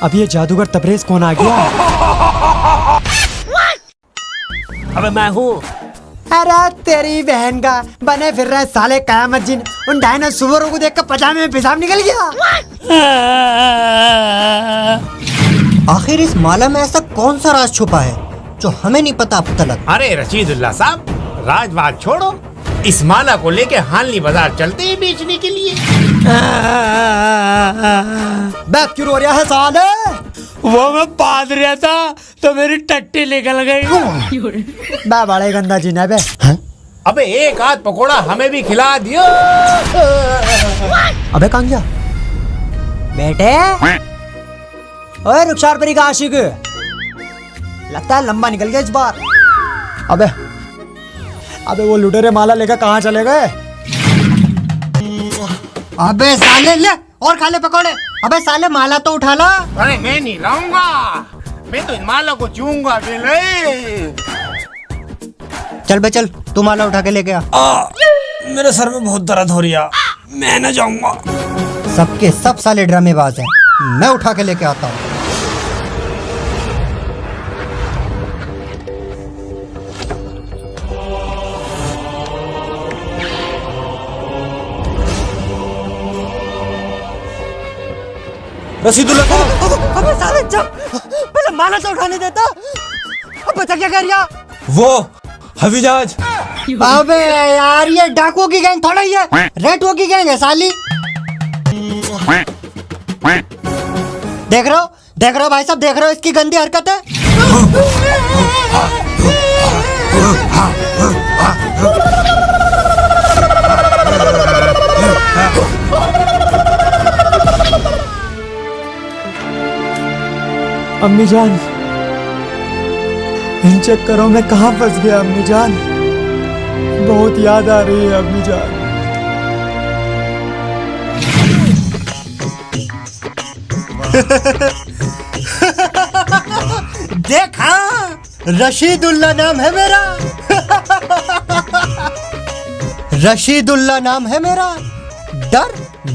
अब ये जादूगर तबरेज कौन आ गया? अबे मैं हूँ। अरे तेरी बहन का बने फिर रहे साले कयामत जिन। उन डायनासोरों को देखकर पजामे में पेशाब निकल गया। आखिर इस माला में ऐसा कौन सा राज छुपा है जो हमें नहीं पता अब तक? अरे रशीदुल्ला साहब, राज बात छोड़ो, इस माला को लेके हालनी बाजार चलते हैं बेचने के लिए। बैक क्यों रो रहा है साले? वो मैं बांध रहा था तो मेरी टट्टी निकल गई। बे बड़े गंदा जी ने बे। अबे एक आध पकोड़ा हमें भी खिला दियो। अबे कहाँ गया बेटे? ओए रुखसार परी का आशिक, लगता है लंबा निकल गया इस बार। अबे वो लुटेरे माला लेकर कहाँ चले गए? अबे साले ले और खा ले पकौड़े। अबे साले माला तो उठा ला। अरे मैं नहीं लाऊंगा, मैं तो इन माला को चूंगा भी नहीं। चल बे चल, तू माला उठा के लेके आ। मेरे सर में बहुत दर्द हो रही है, मैं न जाऊंगा। सबके सब साले ड्रामेबाज हैं, मैं उठा के लेके आता हूँ। रशीदुल्ला अबे साले जब पहले माला तो उठाने देता। अब बचा क्या कर रहा? वो हवाईजहाज। अबे यार ये डाकुओं की गैंग थोड़ा ही है, रेटुओं की गैंग है साली। देख रहे हो भाई साहब, देख रहे हो इसकी गंदी हरकत है। अम्मी जान, इन चक्करों में कहाँ फंस गया अम्मी जान? बहुत याद आ रही है अम्मी जान। देखा, रशीदुल्ला नाम है मेरा। रशीदुल्ला नाम है मेरा। डर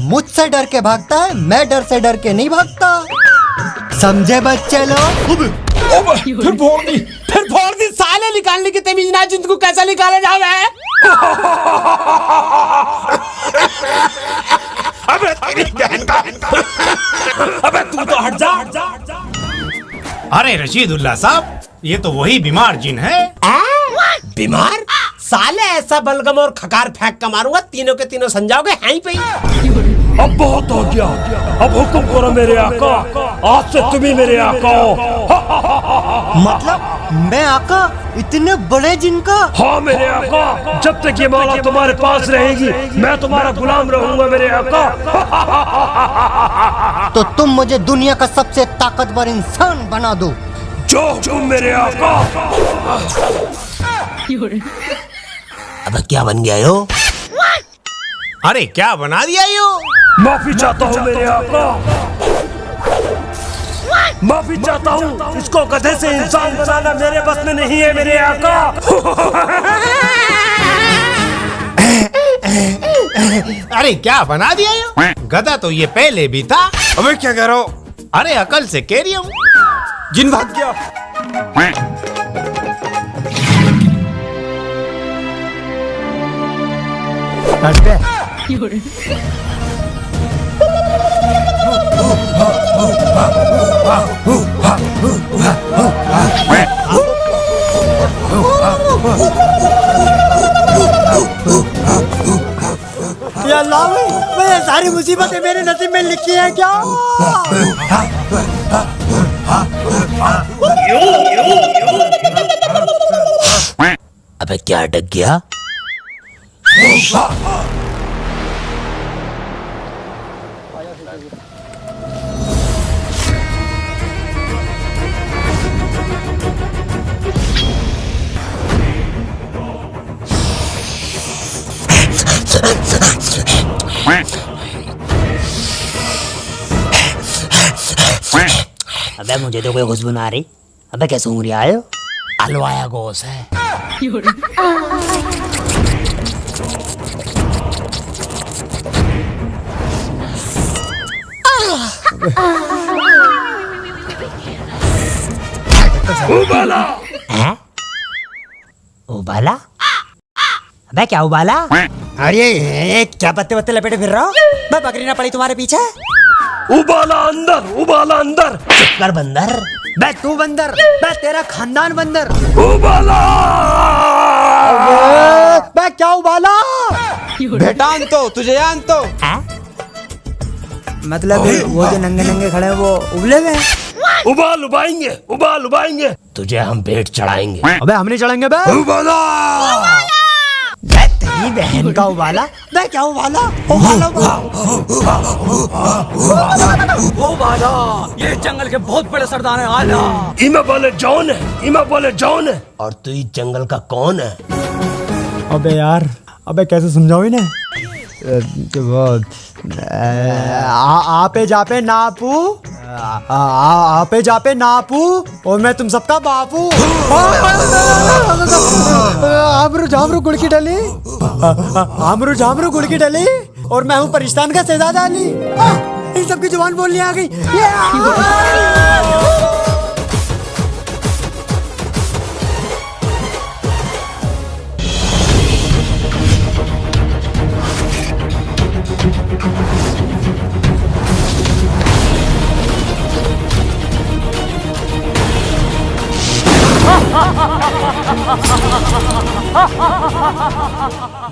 मुझसे डर के भागता है, मैं डर से डर के नहीं भागता। समझे बच्चे लोग? फिर फोड़ दी साले, निकालने की तमीज ना जिनको कैसा निकाला जावे। अबे तेरी बहन का, अबे तू तो हट जा। अरे रशीदुल्ला साहब, ये तो वही बीमार जिन है। बीमार? साले ऐसा बलगम और खकार फेंक कर मारूंगा, तीनों के तीनों समझाओगे हैं पे। अब बहुत हो गया, अब हुक्म करो मेरे आका, आज से तुम ही मेरे आका हो। मतलब मैं आका इतने बड़े जिनका? हाँ मेरे आका, जब तक ये माला तुम्हारे पास रहेगी मैं तुम्हारा गुलाम रहूंगा मेरे आका। तो तुम मुझे दुनिया का सबसे ताकतवर इंसान बना दो। जो तुम मेरे आका। अब क्या बन गया यो? अरे क्या बना दिया यो? माफी चाहता हूँ मेरे आका, माफी चाहता हूँ। इसको गधे से इंसान बनाना मेरे बस में नहीं है मेरे आका। अरे क्या बना दिया यो? गधा तो ये पहले भी था। अबे क्या कह रहा हो? अरे अकल से कह रही हूँ। जिन भाग गया। कट पे या अल्लाह भाई, ये सारी मुसीबतें मेरे नसीब में लिखी है क्या? अबे क्या अटक गया? अबे मुझे तो कोई खुशबू ना आ रही। अबे क्या सूंघ रहा है? हलवाया गोश है। उबाला हैं? उबाला? अबे क्या उबाला? अरे ये क्या पत्ते पत्ते लपेटे फिर रहा हो? मैं बकरी ना पड़ी तुम्हारे पीछे? उबाला अंदर, उबाला अंदर। चुप कर बंदर। बे तू बंदर, बे तेरा खानदान बंदर। उबाला बे क्या उबाला? बेटा अंतो, तुझे यान तो मतलब वो जो नंगे नंगे खड़े हैं वो उबले हुए हैं? उबाल उबाएंगे, उबाल उबाएंगे। तुझे हम पेट चढ़ाएंगे। अबे हम नहीं चढ़ेंगे बे। उबाला तेरी बहन का उबाला? बे क्या उबाला? उबाला उबाला, ये जंगल के बहुत बड़े सरदार हैं। आला इमा बोले जॉन है, इमा बोले जॉन है। और तू इस जंगल का कौन है? अबे यार, अबे कैसे समझाओ इन्हें? वो आपे जापे नापू, आपे जापे नापू और मैं तुम सबका बापू। आमरू झामरू गुड़ की डली, आमरू झामरू गुड़ की डली और मैं हूँ परिस्तान का शहजादा अली। इन सबकी जुबान बोलनी आ गई।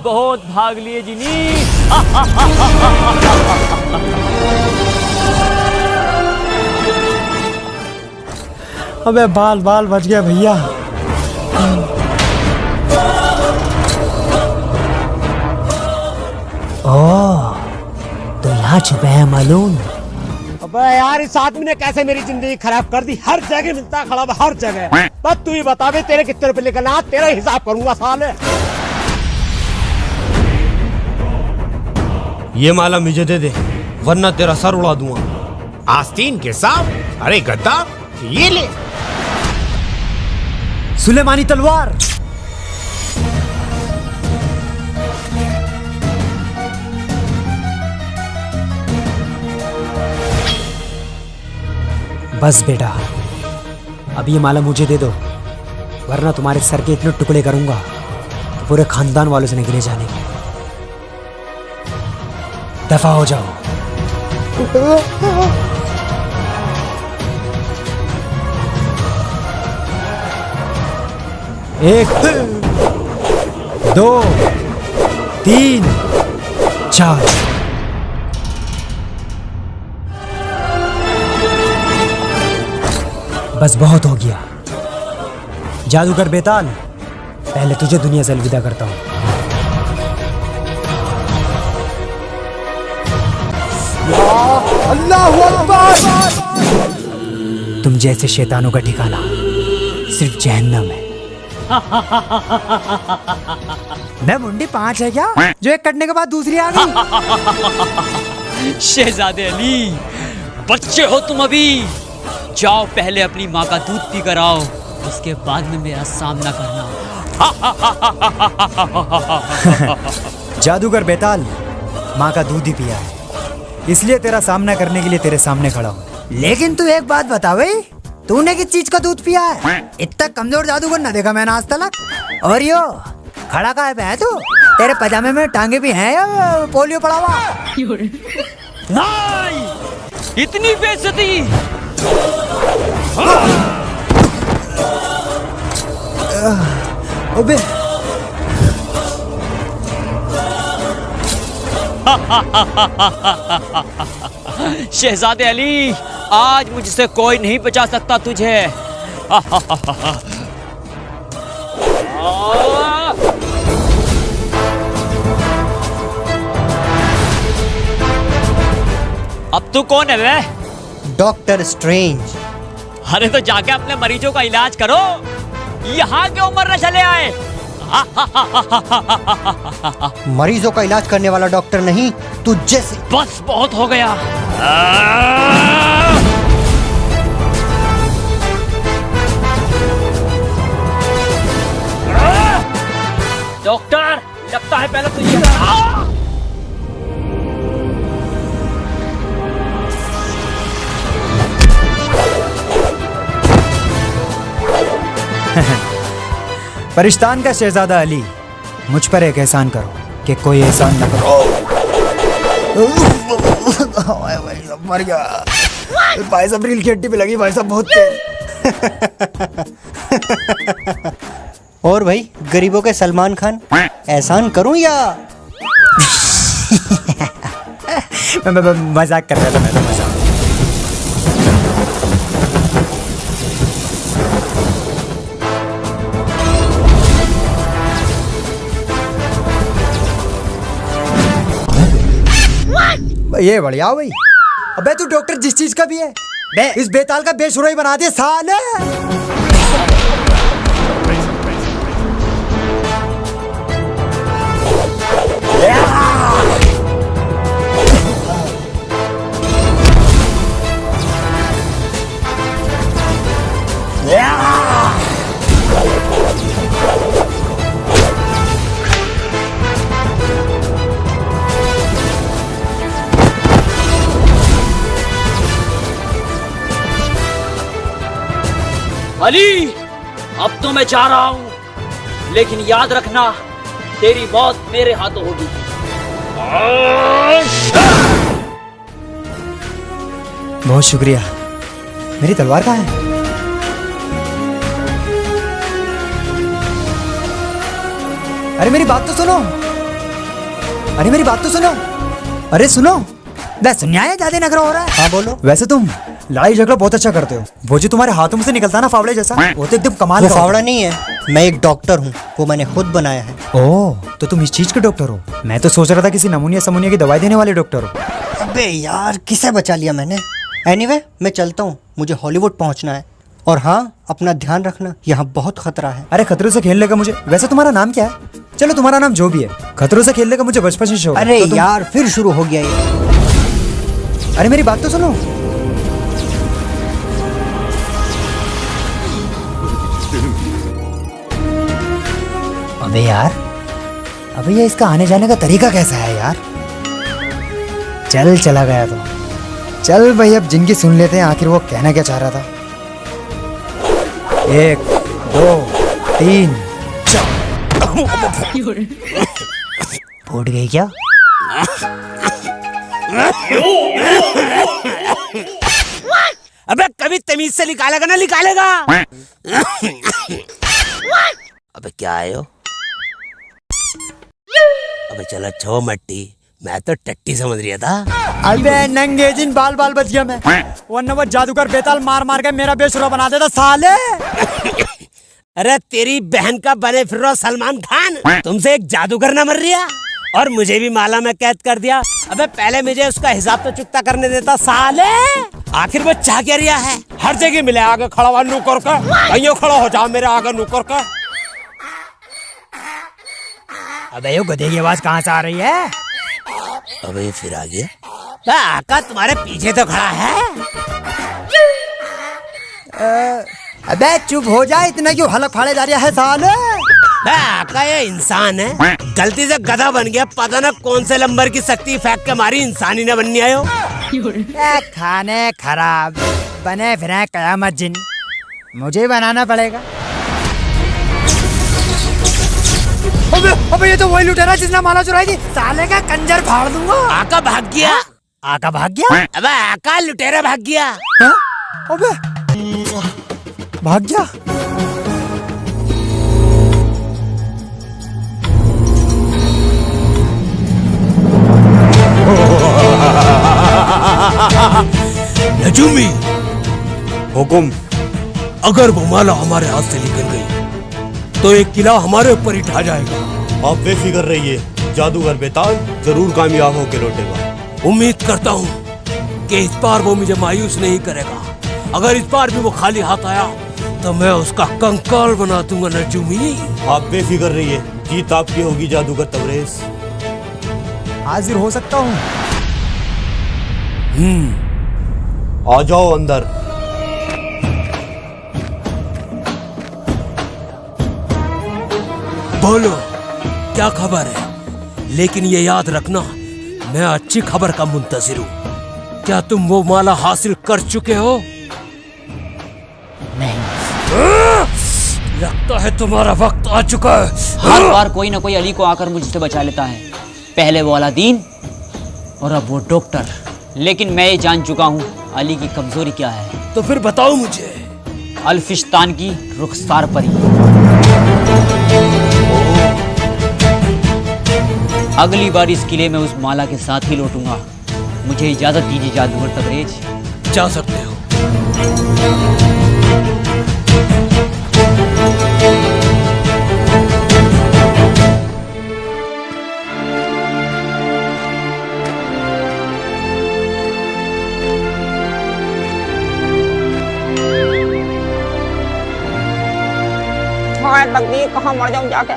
बहुत भाग लिए जिनी। अबे बाल बाल बच गया भैया। ओह, तो यहाँ छुपे हैं मालूम। अबे यार, इस आदमी ने कैसे मेरी जिंदगी खराब कर दी। हर जगह मिलता खड़ा, हर जगह। बस तू ही बता बे, तेरे कितने रुपए निकलना, तेरा हिसाब करूंगा साले। ये माला मुझे दे दे, वरना तेरा सर उड़ा दूंगा। आस्तीन के सांप? अरे गद्दार, ये ले। सुलेमानी तलवार। बस बेटा, अब ये माला मुझे दे दो, वरना तुम्हारे सर के इतने टुकड़े करूंगा तो पूरे खानदान वालों से निकले जाने के। दफा हो जाओ। एक, दो, तीन, चार। बस बहुत हो गया। जादूगर बेताल, पहले तुझे दुनिया से अलविदा करता हूं। अल्लाहू अकबर। तुम जैसे शैतानों का ठिकाना सिर्फ जहन्नम है। मैं मुंडी 5 है क्या, जो एक कटने के बाद दूसरी आ गई? शहजादे अली, बच्चे हो तुम अभी। जाओ पहले अपनी माँ का दूध पी कर आओ, उसके बाद में मेरा सामना करना। जादूगर बेताल, माँ का दूध ही पिया है, इसलिए तेरा सामना करने के लिए तेरे सामने खड़ा हूँ। लेकिन तू एक बात बता भाई, तूने किस चीज का दूध पिया है? इतना कमजोर जादूगर ना देखा मैंने आज तक। और यो खड़ा का है तू? तेरे पजामे में टांगे भी हैं या पोलियो पड़ा हुआ? नहीं, इतनी बेइज्जती। अबे शहजादे अली, आज मुझसे कोई नहीं बचा सकता तुझे। अब तू कौन है वे? Doctor strange. अरे तो जाके अपने मरीजों का इलाज करो, यहाँ क्यों मरने चले आए? मरीजों का इलाज करने वाला डॉक्टर नहीं, तू जैसे। बस बहुत हो गया। डॉक्टर, लगता है पहले तो ये परिश्तान का शहजादा अली, मुझ पर एक एहसान करो कि कोई एहसान न करो। मर गया भाई साहब, रील की हड्डी पे लगी भाई साहब, बहुत तेज। और भाई गरीबों के सलमान खान, एहसान करूं या? मजाक कर रहा था मैं तो, मजाक। ये बढ़िया भाई। अबे तू डॉक्टर जिस चीज का भी है, इस बेताल का बेसुरा बना दिया साले। अली, अब तो मैं जा रहा हूँ, लेकिन याद रखना, तेरी मौत मेरे हाथों होगी। बहुत शुक्रिया। मेरी तलवार कहाँ है? अरे मेरी बात तो सुनो, अरे मेरी बात तो सुनो, अरे सुनो। बस न्याय ज्यादा नखरा हो रहा है। हाँ बोलो। वैसे तुम लड़ाई झगड़ा बहुत अच्छा करते हो। वो जो तुम्हारे हाथों में से निकलता है ना फावड़े जैसा, वो तो एकदम कमाल वो का फावड़ा नहीं है, मैं एक डॉक्टर हूँ, वो मैंने खुद बनाया है। ओह, तो तुम इस चीज के डॉक्टर हो? मैं तो सोच रहा था किसी नमूनिया समूनिया की दवाई देने वाले डॉक्टर हो। अबे यार, किसे बचा लिया मैंने। एनीवे, मैं चलता हूँ, मुझे हॉलीवुड पहुँचना है। और हाँ, अपना ध्यान रखना, यहाँ बहुत खतरा है। अरे खतरों से खेलने का मुझे, वैसे तुम्हारा नाम क्या है? चलो तुम्हारा नाम जो भी है, खतरों से खेलने का मुझे बचपन से शौक है। अरे यार, फिर शुरू हो गया ये। अरे मेरी बात तो सुनो। अबे यार, अबे ये इसका आने जाने का तरीका कैसा है यार? चल चला गया तो चल भाई, अब जिनकी सुन लेते हैं आखिर वो कहना क्या चाह रहा था। 1 2 3 फूट गई क्या? अबे कभी तमीज से निकालेगा ना, निकालेगा। अबे क्या आयो? अबे चला छो मट्टी, मैं तो टट्टी समझ रहा था। अबे नंगे जिन बाल बाल बच गया मैं, वरना वो जादूगर बेताल मार मार के मेरा बेसुरा बना देता साले। अरे तेरी बहन का बने फिर रहा सलमान खान, तुमसे एक जादूगर ना मर रिया और मुझे भी माला में कैद कर दिया। अबे पहले मुझे उसका हिसाब तो चुकता करने देता साले। आखिर वो चाह क्या रिया है? हर जगह मिले आगे खड़ा हुआ नूकर का, कहीं खड़ा हो जाओ मेरे आगे नूकर का। अबे ये गधे की आवाज कहाँ से आ रही है? अबे ये फिर आ गया। आका तुम्हारे पीछे तो खड़ा है। अबे चुप हो जा, इतना क्यों हलक फाड़े जा रहा है साले? आका ये इंसान है, गलती से गधा बन गया, पता ना कौन से नंबर की शक्ति फेंक के मारी, इंसान ही ना बननी आयो। खाने खराब बने फिर कयामत जिन, मुझे बनाना पड़ेगा। अबे अबे ये तो वही लुटेरा जिसने माला चुराई थी, साले का कंजर फाड़ दूंगा। आका भाग गया। आका भाग गया? अबे आका लुटेरा भाग गया। हाँ? अबे भाग गया? नजूमी, हुकुम। अगर वो माला हमारे हाथ से निकल गई तो एक किला हमारे ऊपर ही ढा जाएगा। आप बेफिक्र रहिए, जादूगर बेताल जरूर कामयाब होकर लौटेगा। उम्मीद करता हूँ कि इस बार वो मुझे मायूस नहीं करेगा। अगर इस बार भी वो खाली हाथ आया तो मैं उसका कंकाल बना दूंगा नजूमी। आप बेफिक्र रहिए, जीत आपकी होगी जादूगर तबरेज। हाजिर हो सकता हूँ। आ जाओ अंदर। बोलो क्या खबर है, लेकिन ये याद रखना मैं अच्छी खबर का मुंतजिर हूँ। क्या तुम वो माला हासिल कर चुके हो? नहीं। लगता है तुम्हारा वक्त आ चुका है। हर बार कोई ना कोई अली को आकर मुझसे बचा लेता है। पहले वो अलादीन और अब वो डॉक्टर। लेकिन मैं ये जान चुका हूँ अली की कमजोरी क्या है। तो फिर बताओ मुझे। अल्फिस्तान की रुखसार परी। अगली बार इस किले में उस माला के साथ ही लौटूंगा। मुझे इजाजत दीजिए जादूगर तबरेज। जा सकते हो। हाय तकदीर, कहाँ मर जाऊं जाके।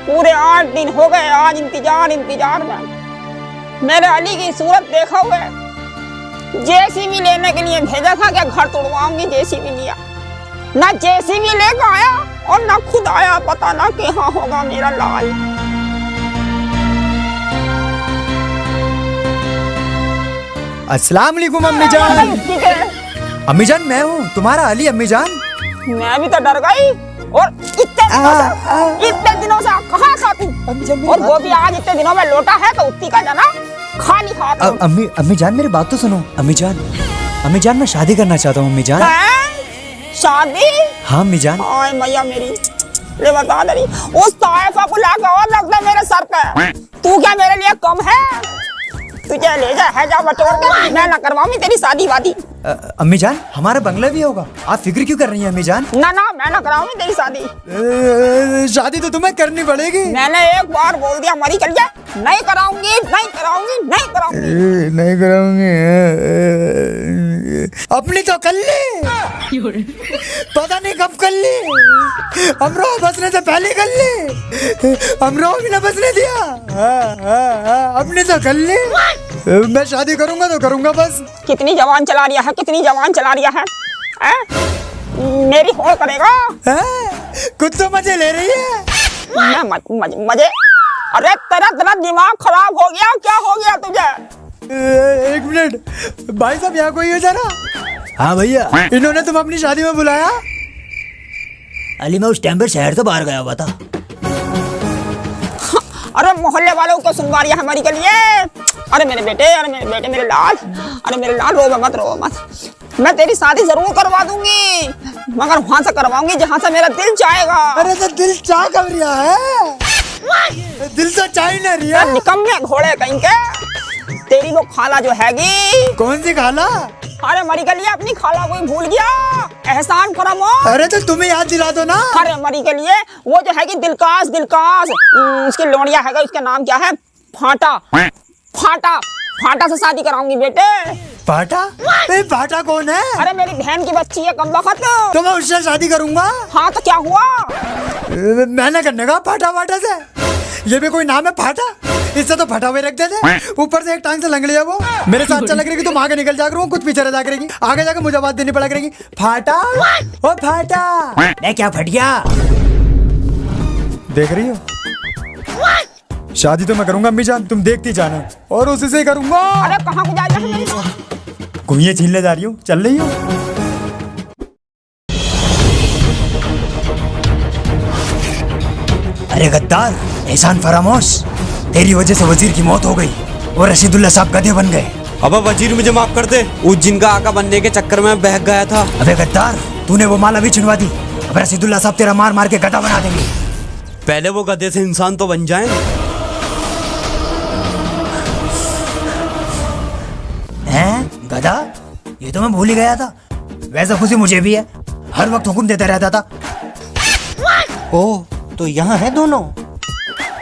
पूरे 8 दिन हो गए आज इंतजार में। मेरे अली की सूरत देखा हुआ है। जेसीबी लेने के लिए भेजा था क्या घर तोड़वाऊंगी, जेसीबी लिया ना, जेसीबी लेकर आया और ना खुद आया। पता ना कहाँ होगा मेरा लाल। अस्सलाम वालेकुम अम्मी जान। अम्मी जान मैं हूँ तुम्हारा अली। अम्मी जान मैं भी तो डर गई। और इतने दिनों से कहाँ था तू? और वो भी आज इतने दिनों में लौटा है तो उत्ती का जाना खाली हाथ। अम्मी जान मेरी बात तो सुनो। अम्मी जान मैं शादी करना चाहता हूँ। अम्मी जान शादी? हाँ अम्मी जान। हाय मैया मेरी, ले बता दरी उस ताइफा को लाकर और रख दे मेरे सर पे। तू क्या मेरे लिए कम है? तुझे ले जा है जा बटोर के, मैं ना करवाऊंगी तेरी शादी वादी। अम्मी जान हमारा बंगला भी होगा, आप फिक्र क्यों कर रही हैं अम्मी जान? ना मैं ना कराऊंगी तेरी शादी। शादी तो तुम्हें करनी पड़ेगी। मैंने एक बार बोल दिया मरी चल जाए, नहीं कराऊंगी। अपनी तो कर ली, पता नहीं कब कर ली। अमरो बसने से पहले कर ली, अमरो भी ना बसने दिया। अपनी तो कर ली। मैं शादी करूंगा तो करूंगा बस। कितनी जवान चला रिया है, मेरी होड़ करेगा। कुछ तो मजे ले रही है। मैं मजे? अरे तेरा दिमाग खराब हो गया, क्या हो गया तुझे? एक मिनट भाई साहब, यहाँ कोई है जरा? हाँ भैया, इन्होंने तुम अपनी शादी में बुलाया? अली मैं उस टाइम पर शहर से बाहर गया हुआ था। अरे मोहल्ले वालों को सुनवा रहा है हमारी के लिए। अरे मेरे बेटे, मेरे लाल, रो मत। मैं तेरी शादी जरूर करवा दूंगी, मगर वहां से करवाऊंगी जहां से मेरा दिल चाहेगा। अरे तो दिल चाह कब रिया है? दिल तो चाह ही ना रिया। निकम्मे घोड़े कहीं के। तेरी वो खाला जो हैगी। कौन सी खाला? अरे मरी के लिए अपनी खाला कोई भूल गया, एहसान करम। अरे तो तुम्हें याद दिला दो ना। अरे मरी के लिए वो जो है कि दिलकाश उसकी लोड़िया है, उसका नाम क्या है? फाटा से शादी कराऊंगी बेटे। फाटा? फाटा कौन है? अरे मेरी बहन की बच्ची है कम वक्त। तो मैं उससे शादी करूंगा। हाँ तो क्या हुआ? मैं ना करने का फाटा से। ये भी कोई नाम है फाटा? इससे तो फटा हुए रख देते। ऊपर से एक टांग से लंगड़ी है वो। मेरे साथ चला करेगी तो आगे निकल जा करूँ, कुछ पीछे रह जा करेगी, आगे जाकर मुझे बात देनी पड़ा करेगी। फाटा ओ फाटा, मैं क्या फट गया? देख रही हो? शादी तो मैं करूंगा अम्मी जान, तुम देखती जाना, और उसी से ही करूंगा। अरे कहाँ को जा रहा है मेरी? घुइयां छीनने जा रही हूँ, चल रही हूँ। अरे गद्दार, एहसान फरामोश, तेरी वजह से वजीर की मौत हो गई और रशीदुल्ला साहब गधे बन गए। अब वजीर मुझे माफ कर दे, उस जिनका आका बनने के चक्कर में बहक गया था। अबे गद्दार, तूने वो माला भी छिनवा दी। अब रशीदुल्ला साहब तेरा मार मार के गधा बना देंगे। पहले वो गधे से इंसान तो बन जाएं। हैं? गधा? ये तो मैं भूल ही गया था। वैसे खुशी मुझे भी है, हर वक्त हुक्म देता रहता था। ओ, तो यहाँ है दोनों।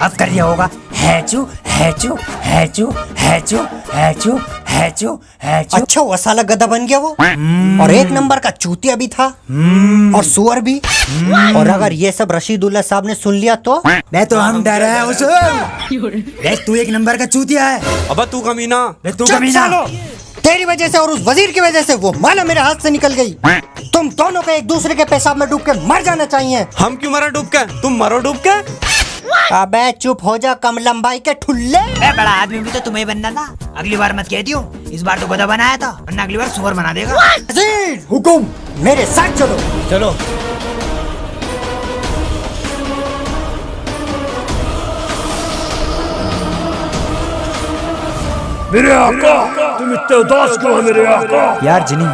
अब कर लिया होगा। हैचू हैचू हैचू हैचू हैचू हैचू हैचू। अच्छा, वो साला गधा बन गया वो। और एक नंबर का चूतिया भी था और सुअर भी। और अगर ये सब रशीदुल्ला साहब ने सुन लिया तो मैं तो हम डर है उसे। तू एक नंबर का चूतिया है। अब तू कमीना। तू कमीना। तेरी वजह से और उस वजीर की वजह से वो माला मेरे हाथ से निकल गई। तुम दोनों को एक दूसरे के पेशाब में डूब के मर जाना चाहिए। हम क्यों मरा डूब के? तुम मरो डूब के। अबे चुप हो जा, कम लंबाई के ठुल्ले। बड़ा आदमी भी तो तुम्हें बनना था। अगली बार मत कह दियो, इस बार तो गधा बनाया था, वरना अगली बार सुअर बना देगा। वजीर, हुकुम, मेरे साथ चलो। चलो। मेरे आका, तुम इतने उदास क्यों हो मेरे आका? यार जिनी,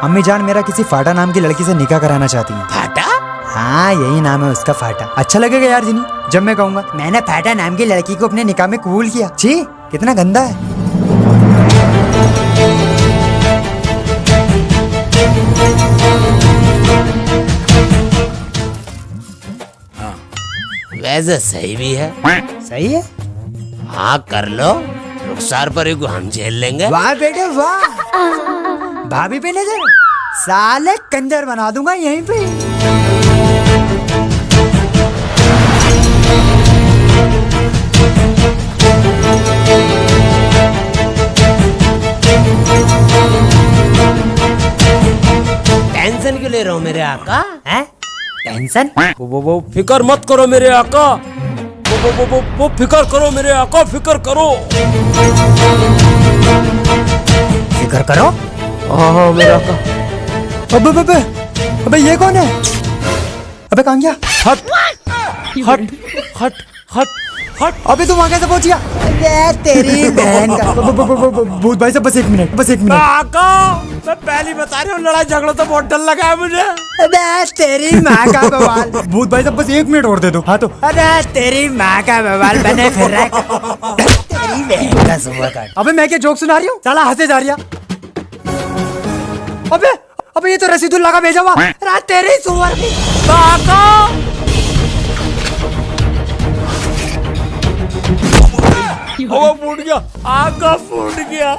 अम्मी जान मेरा किसी फाटा नाम की लड़की से निकाह कराना चाहती हैं। फाटा? हाँ, यही नाम है उसका, फाटा। अच्छा लगेगा यार जिनी जब मैं कहूँगा मैंने फाटा नाम की लड़की को अपने निकाह में कबूल किया। छी, कितना गंदा है। वैसे सही भी है। सही है? हाँ कर लो, रुखसार पर ही हम झेल लेंगे। वाह बेटे वाह, भाभी पे नजर, साले कंजर बना दूंगा यहीं पे। टेंशन क्यों ले रहे हो मेरे आका? हैं? टेंशन? वो फिकर मत करो मेरे आका। वो फिकर करो मेरे आका, फिकर करो। फिकर करो? हाँ मेरे आका। अबे ये कौन है? अबे कहाँ गया? हट हट हट हट हट। अबे तुम वहाँ कैसे पहुँच गया? तेरी बहन का। भूत भाई साहब बस एक मिनट, बस एक मिनट। आका, मैं पहले बता रही हूँ, लड़ाई झगड़ों तो बहुत डर लगा है मुझे। अबे तेरी माँ का बवाल। भूत भाई साहब बस एक मिनट और दे दो। हाँ तो। अरे तेरी माँ का बवाल बने फिर रहा है। तेरी बहन का सुबह का। अबे मैं क्या जोक सुना रही हूँ? साला हंसे जा रही है। अबे ये तो रशीदुल्ला का भेजा हुआ। रात तेरी सुअर की। वो फूट गया, आका फूट गया।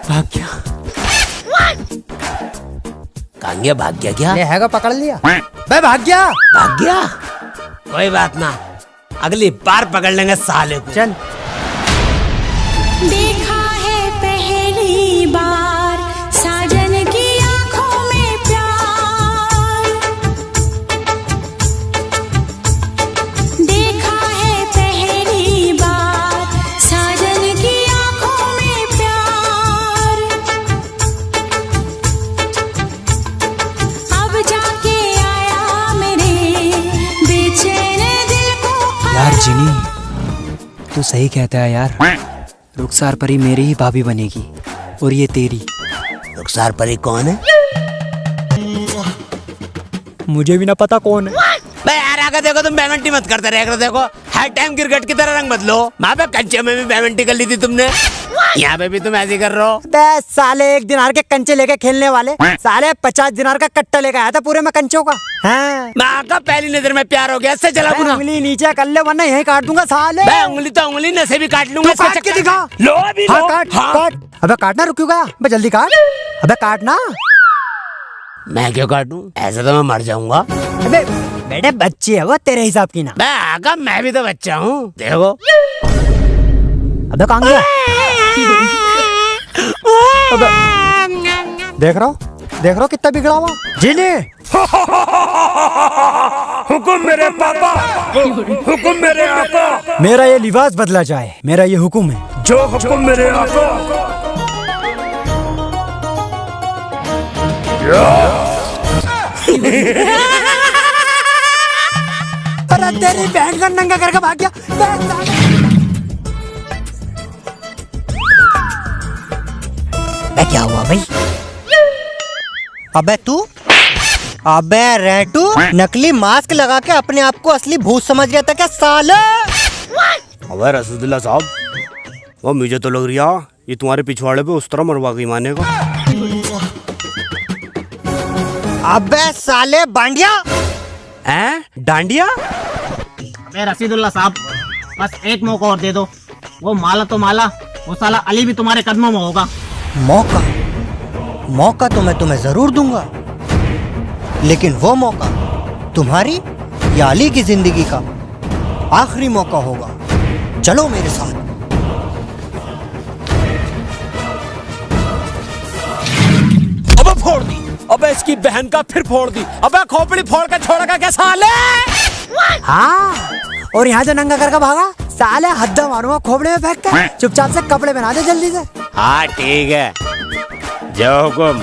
भाग गया। कहाँ गया? भाग गया क्या? ये हैगा पकड़ लिया। बे भाग गया। भाग गया? कोई बात ना, अगली बार पकड़ लेंगे साले को। चल। देखा है पहली बार साजन की आंखों में प्यार। देखा है पहली बार साजन की आंखों में प्यार। अब जाके आया मेरे बेचैन दिल को। यार जिनी, तू सही कहता है यार। रुखसार परी मेरी ही भाभी बनेगी और ये तेरी। रुखसार परी कौन है? मुझे भी ना पता कौन है। बे यार आका, देखो तुम बैडमिंटन मत करते रह करो। देखो हर टाइम क्रिकेट की तरह रंग बदलो। वहाँ पे कच्चे में भी बैडमिंटन कर ली थी तुमने, यहाँ पे भी तुम ऐसे ही कर रहे हो। बे साले, 1 दिनार के कंचे लेके खेलने वाले साले 50 दिनार का कट्टा लेके आया था पूरे में कंचों का। हाँ। मैं आका पहली नजर में प्यार हो गया, इससे चला बुना। उंगली नीचे कर ले वरना यहीं काट दूंगा साले। बे उंगली तो उंगली नसे भी काट लूंगा। काट के दिखा। लो अभी हाँ, लो। काट, हाँ। काट। अबे काटना रुक क्यों गया? अबे जल्दी काट। अबे काटना। मैं क्यों काटूं? ऐसे तो मैं मर जाऊंगा। अबे बेटे बच्ची है वो तेरे हिसाब की ना। बे आका, मैं भी तो बच्चा हूँ। देखो। अबे कहाँ गया? अबे देख रहा हो कितना बिगड़ा हुआ। जिनी हुकुम मेरे पापा, हुकुम मेरे आका। मेरा ये लिबास बदला जाए, मेरा ये हुक्म है। जो हुकुम मेरे आका। अरे तेरी बहन का नंगा करके भाग गया। क्या हुआ भाई? अबे तू, अबे रेटू, नकली मास्क लगा के अपने आप को असली भूत समझ रहा था क्या साले? अबे रसूलुल्लाह साहब, वो मुझे तो लग रही है ये तुम्हारे पिछवाड़े पे उस तरह मरवा गई माने को। अबे साले बांडिया, डांडिया? अबे रसीदुल्ला साहब, बस एक मौका और दे दो। वो माला तो माला, वो साला अली भी तुम्हारे कदमों में होगा। मौका? मौका तो मैं तुम्हें जरूर दूंगा, लेकिन वो मौका तुम्हारी या अली की जिंदगी का आखिरी मौका होगा। चलो मेरे साथ। अबे फोड़ दी, अबे इसकी बहन का फिर फोड़ दी, अबे खोपड़ी फोड़ के छोड़ेगा क्या साले? हाँ, और यहाँ जो नंगा करके भागा साले हद्दा मारूंगा खोपड़े में फेंक कर। चुपचाप से कपड़े पहना दे जल्दी से। हाँ ठीक है, जो हुकुम।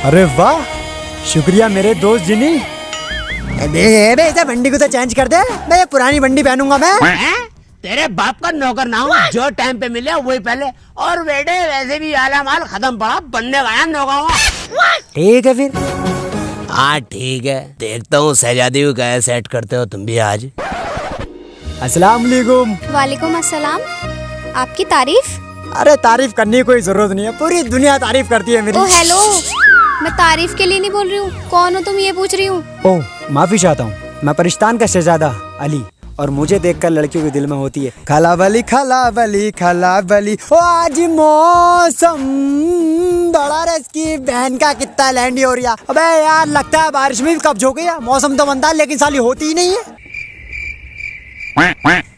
अरे वाह, शुक्रिया मेरे दोस्त जिनी। इसे बंडी को तो चेंज कर दे, मैं ये पुरानी बंडी पहनूंगा मैं। तेरे बाप का नौकर ना हूँ, जो टाइम पे मिले वही पहले। और बेटे वैसे भी आला माल खत्म पड़ा, बनने वाला नौकर। ठीक है फिर। हाँ ठीक है, देखता हूँ शहजादी को कैसे सेट करते हो तुम भी आज। अस्सलाम वालेकुम। वालेकुम अस्सलाम। आपकी तारीफ? अरे तारीफ करने की कोई जरूरत नहीं है, पूरी दुनिया तारीफ करती है मेरी। ओ हेलो, मैं तारीफ के लिए नहीं बोल रही हूँ। कौन हो तुम ये पूछ रही हूँ। ओह माफी चाहता हूँ, मैं परिस्तान का शहजादा अली, और मुझे देखकर लड़कियों के दिल में होती है खाला बली खाला बली खाला बली। ओ आज मौसम बड़ा रे, इसकी बहन का कितना लैंडी हो रहा। अबे यार लगता है बारिश में भी कब्ज हो गई है। मौसम तो बनता है लेकिन साली होती ही नहीं है।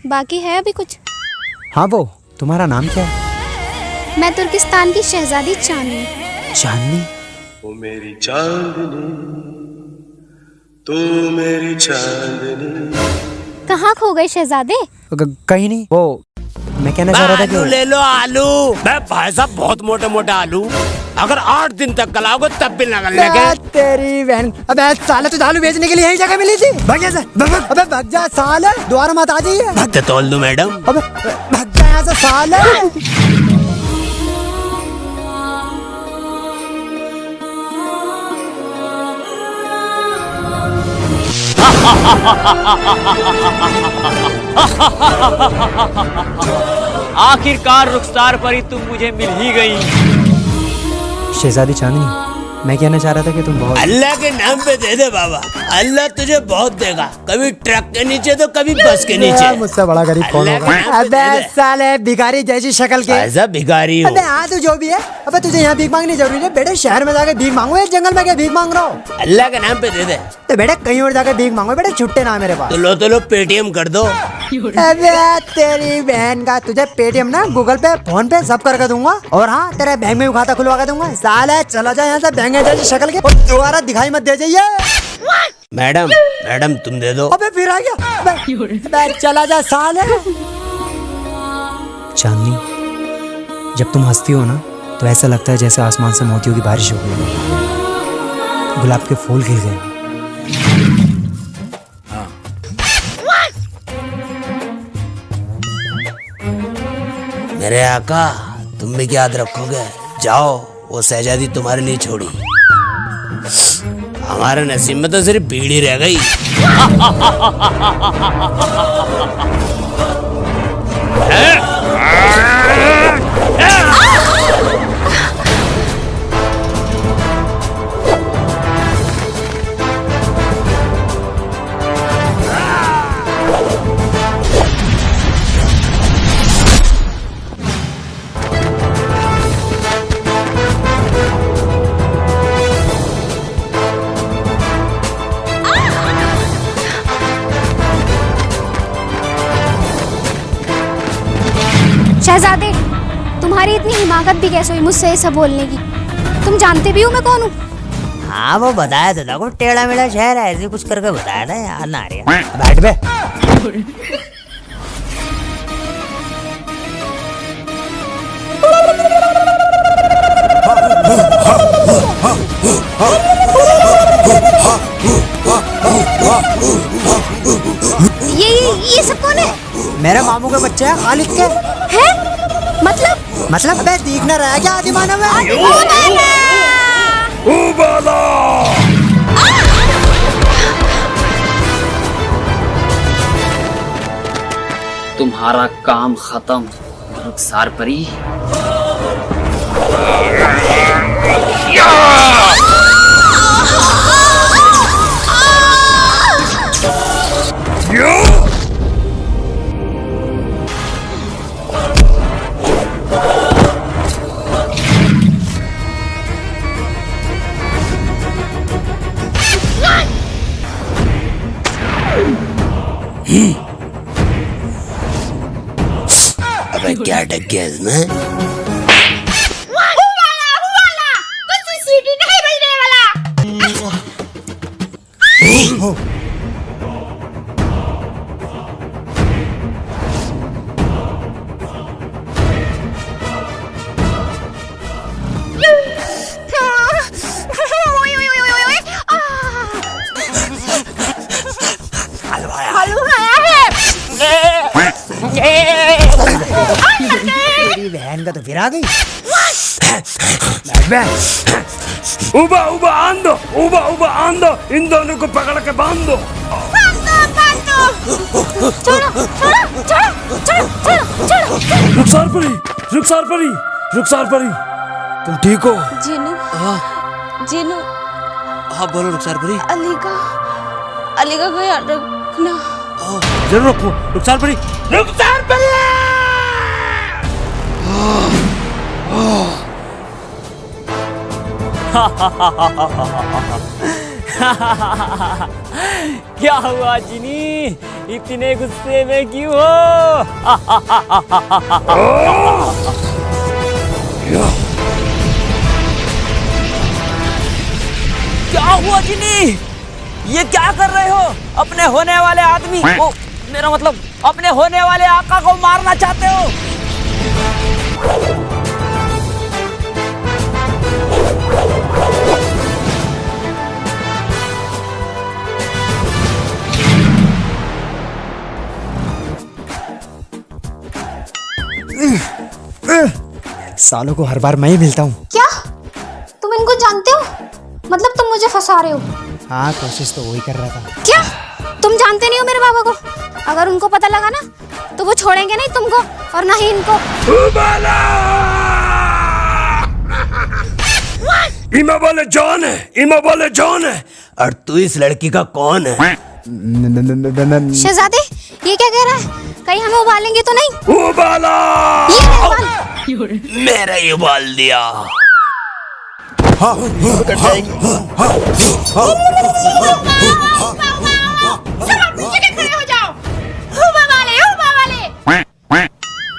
बाकी है अभी कुछ? हाँ वो, तुम्हारा नाम क्या है? मैं तुर्किस्तान की शहजादी चांदनी। चांदनी? ओ मेरी चांदनी, तू मेरी चांदनी। कहाँ खो गए शहजादे? कहीं नहीं। वो मैं कहना चाह रहा था कि आलू ले लो आलू। मैं भाई साहब बहुत मोटे मोटे आलू, अगर 8 दिन तक कलाओगे तब भी नगल लेके। तेरी बहन, अबे साले तुझे आलू बेचने के लिए यही जगह मिली थी। भाग यहाँ से, अबे भाग जा साले, दोबारा मत आ जाइए। भगते तोल दो मैडम। अबे भाग जा यहाँ से साले। आखिरकार रुखसार परी तुम मुझे मिल ही गई। शहजादी चांदनी, मैं कहना चाह रहा था कि तुम बहुत। अल्लाह के नाम पे दे दे बाबा, अल्लाह तुझे बहुत देगा, कभी ट्रक के नीचे तो कभी बस के नीचे। मुझसे बड़ा गरीब कौन होगा? अबे साले भिखारी जैसी शक्ल के। ऐसा भिखारी हो। अबे हाँ तू जो भी है, अबे तुझे यहाँ भीख मांगनी जरूरी है बेटे? शहर में जाके भीख मांगो या जंगल में क्या भीख मांग रहा हो? अल्लाह के नाम पे दे दे। तो बेटे कहीं और जाके भीख मांगो बेटे, छुट्टे ना मेरे पास। तो लो पेटीएम कर दो। अबे तेरी बहन का, तुझे पेटीएम ना गूगल पे फोन पे सब करके दूंगा, और हाँ तेरे बैंक में भी खाता खुलवा के दूंगा। साले चला जा यहाँ से बैंक जैसी शक्ल के, और दोबारा दिखाई मत दे जाइए। मैडम मैडम तुम दे दो। अबे फिर आ गया। अबे चला जा साले। चांदनी, जब तुम हंसती हो ना तो ऐसा लगता है जैसे आसमान से मोतियों की बारिश हो गई, गुलाब के फूल खिल गए। मेरे आका, तुम भी याद रखोगे। जाओ, वो शहजादी तुम्हारे लिए छोड़ी, हमारे नसीब में तो सिर्फ बीड़ी रह गई। शहजादे, तुम्हारी इतनी हिमाकत भी कैसे हुई मुझसे ऐसा बोलने की? तुम जानते भी हो मैं कौन हूँ? हाँ वो बताया तो था, कुछ टेढ़ा मेढ़ा शहर है ऐसे कुछ करके बताया था यार। ना रहा बैठ बे। मेरे मामू के बच्चे हैं खालिद के। हैं? मतलब बे दिख ना रहा है क्या आदि मानव में? उबाला! तुम्हारा काम खत्म रुखसार परी। अबे क्या डक गया इसमें? सीटी नहीं बजने वाला। तेरी बहन का तो फिर आ गई। उबा उबा आंदो, उबा उबा आंदो, इन दोनों को पकड़ के बांध दो। रुखसार परी, रुखसार परी, रुखसार परी, तुम ठीक हो? जीनू, जीनू, हाँ बोलो रुखसार परी। अली का ख्याल रखना। जरूर रखो रुखसार परी। रुखसार परी! क्या हुआ जिनी, इतने गुस्से में क्यों हो? क्या हुआ जिनी, ये क्या कर रहे हो? अपने होने वाले आदमी को, मेरा मतलब अपने होने वाले आका को मारना चाहते हो? सालों को हर बार मैं ही मिलता हूँ। क्या तुम इनको जानते हो? मतलब तुम मुझे फंसा रहे हो? हाँ कोशिश तो वही कर रहा था। क्या तुम जानते नहीं हो मेरे बाबा को? अगर उनको पता लगा ना तो वो छोड़ेंगे नहीं तुमको और ना ही इनको। इमा वाले जॉन है, इमा वाले जॉन है। और तू इस लड़की का कौन है? शहजादे ये क्या कह रहा है? कहीं हमें उबालेंगे तो नहीं? उबाला! मेरा ही उबाल दिया।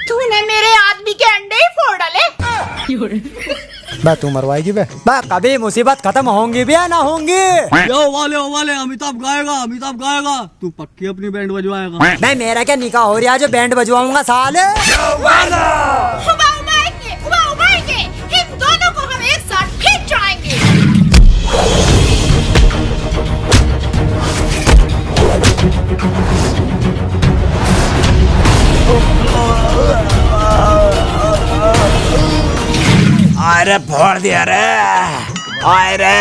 तूने मेरे आदमी के अंडे ही फोड़ डाले। बा तू मरवाएगी बे? बा कभी मुसीबत खत्म होंगी भी या ना होंगी? ओ वाले अमिताभ गाएगा, तू पक्की अपनी बैंड बजवाएगा। मैं मेरा क्या निकाह हो रहा है जो बैंड बजवाऊंगा साले? उबाएंगे, इन दोनों को हम एक साथ खींच जाएंगे। अरे फोड़ दिया रे, आए रे,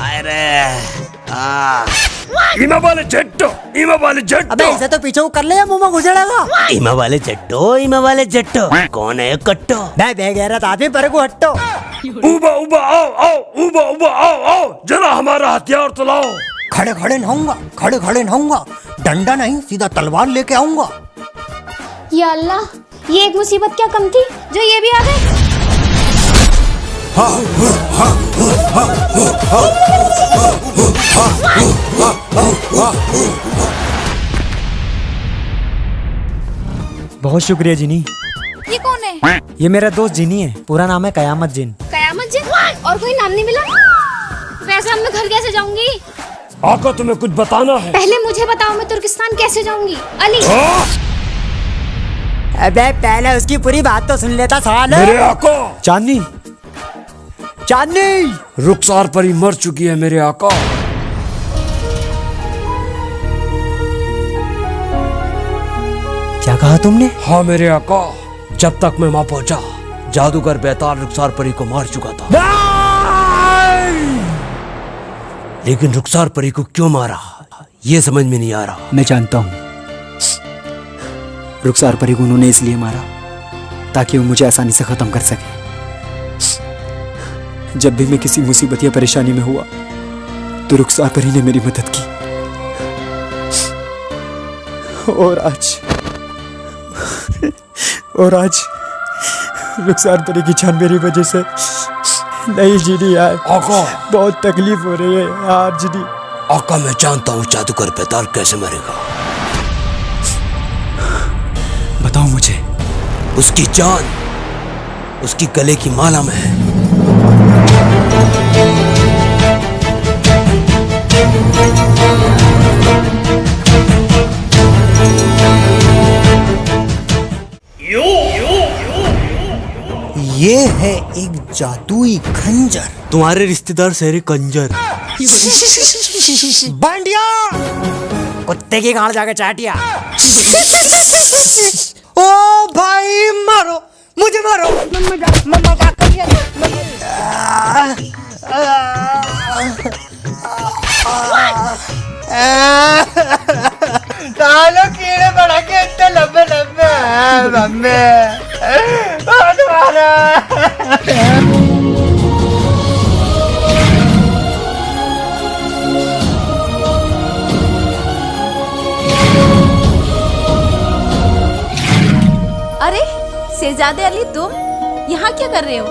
आए रे, इमा वाले जट्टो, इमा वाले जट्टो। अबे इसे तो पीछे कर ले या मुंह में घुसेड़ेगा। इमा वाले जट्टो, इमा वाले जट्टो। कौन है कट्टो? मैं बेगैरत आदमी पर को हट्टो। उबा उबा आओ आओ, उबा उबा आओ आओ, जरा हमारा हथियार तो लाओ। खड़े खड़े नहाऊंगा, खड़े खड़े नहाऊंगा, डंडा नहीं सीधा तलवार लेके आऊंगा। या अल्लाह, ये एक मुसीबत क्या कम थी जो ये भी आ गए। बहुत शुक्रिया जिनी। ये कौन है? ये मेरा दोस्त जिनी है, पूरा नाम है कयामत जिन। कयामत जिन? और कोई नाम नहीं मिला? वैसे अब मैं घर कैसे जाऊंगी? आका तुम्हें कुछ बताना है। पहले मुझे बताओ मैं तुर्किस्तान कैसे जाऊंगी? अली अबे पहले उसकी पूरी बात तो सुन लेता साले। मेरे आका चांदनी, चांदनी, रुखसार परी मर चुकी है मेरे आका। कहा तुमने? हाँ मेरे आका, जब तक मैं वहां पहुंचा जादूगर बेताल रुखसार परी को मार चुका था। लेकिन रुखसार परी को क्यों मारा ये समझ में नहीं आ रहा। मैं जानता हूं, रुखसार परी को उन्होंने इसलिए मारा ताकि वो मुझे आसानी से खत्म कर सके। जब भी मैं किसी मुसीबत या परेशानी में हुआ तो रुखसार परी ने मेरी मदद की, और आज रुखसार परी की जान मेरी वजह से नहीं जीनी यार। आका, बहुत तकलीफ हो रही है यार जीनी। आका मैं जानता हूँ जादूगर बेताल कैसे मरेगा। बताओ मुझे। उसकी जान उसकी गले की माला में है। ये है एक जादुई खंजर। तुम्हारे रिश्तेदार शहरी कंजर। बांडिया, कुत्ते की गांड जाके चाटिया। ओ भाई मारो, मुझे मारो। मजाक करिए। डालो कीड़े बड़ा के इतने लंबे लंबे लंबे तुम्हारा। अरे शहजादे अली, तुम यहाँ क्या कर रहे हो?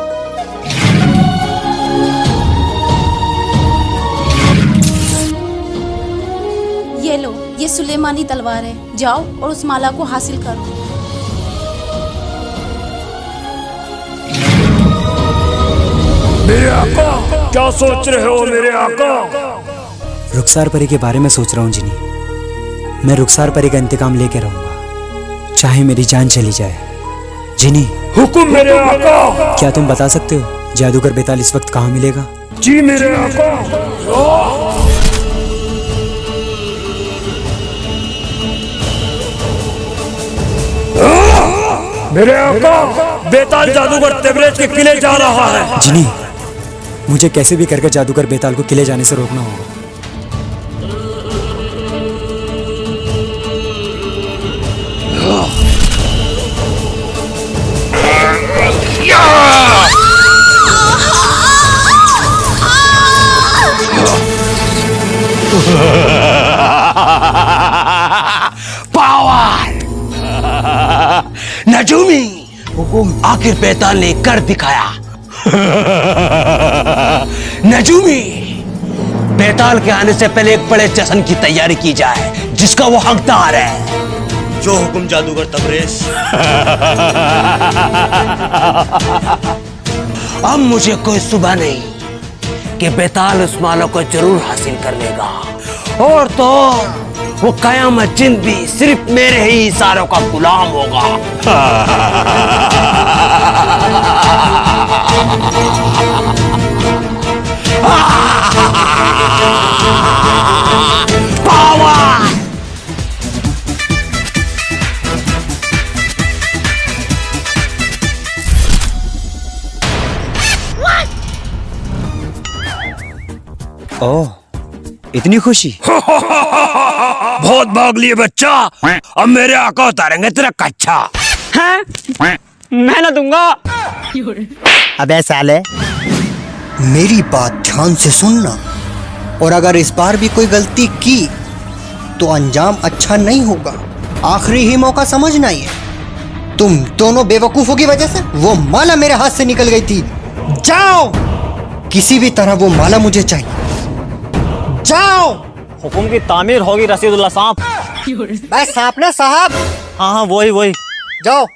ये लो, ये सुलेमानी तलवार है। जाओ और उस माला को हासिल करो। मेरे आका, क्या सोच रहे हो मेरे आका? रुखसार परी के बारे में सोच रहा हूँ जिनी। मैं रुखसार परी का इंतकाम लेके रहूंगा, चाहे मेरी जान चली जाए। जिनी, हुक्म मेरे आका। क्या तुम बता सकते हो जादूगर बेताल इस वक्त कहाँ मिलेगा? जी मेरे आका। मेरे आका, बेताल जादूगर तेबरेज के किले जा रहा है। जिनी, मुझे कैसे भी करके जादूगर बेताल को किले जाने से रोकना होगा। पावर नजूमी, हुकुम आखिर बेताल ने कर दिखाया। नजूमी, बेताल के आने से पहले एक बड़े जश्न की तैयारी की जाए जिसका वो हकदार है। जो हुकुम जादूगर तबरेज। अब मुझे कोई सुबह नहीं कि बेताल उस माला को जरूर हासिल कर लेगा, और तो वो कयामत जिंद भी सिर्फ मेरे ही इशारों का गुलाम होगा। पावर! ओह, इतनी खुशी। बहुत भाग लिए बच्चा, अब मेरे आका उतारेंगे तेरा कच्चा। हैं? मैं ना दूंगा। अबे साले, मेरी बात ध्यान से सुनना, और अगर इस बार भी कोई गलती की तो अंजाम अच्छा नहीं होगा। आखिरी ही मौका समझना ये। तुम दोनों बेवकूफों की वजह से वो माला मेरे हाथ से निकल गई थी। जाओ, किसी भी तरह वो माला मुझे चाहिए। जाओ। हुकुम की तामीर होगी रसीदुल्लाह साहब। बस सांप ना साहब। हाँ हाँ, वही। जाओ।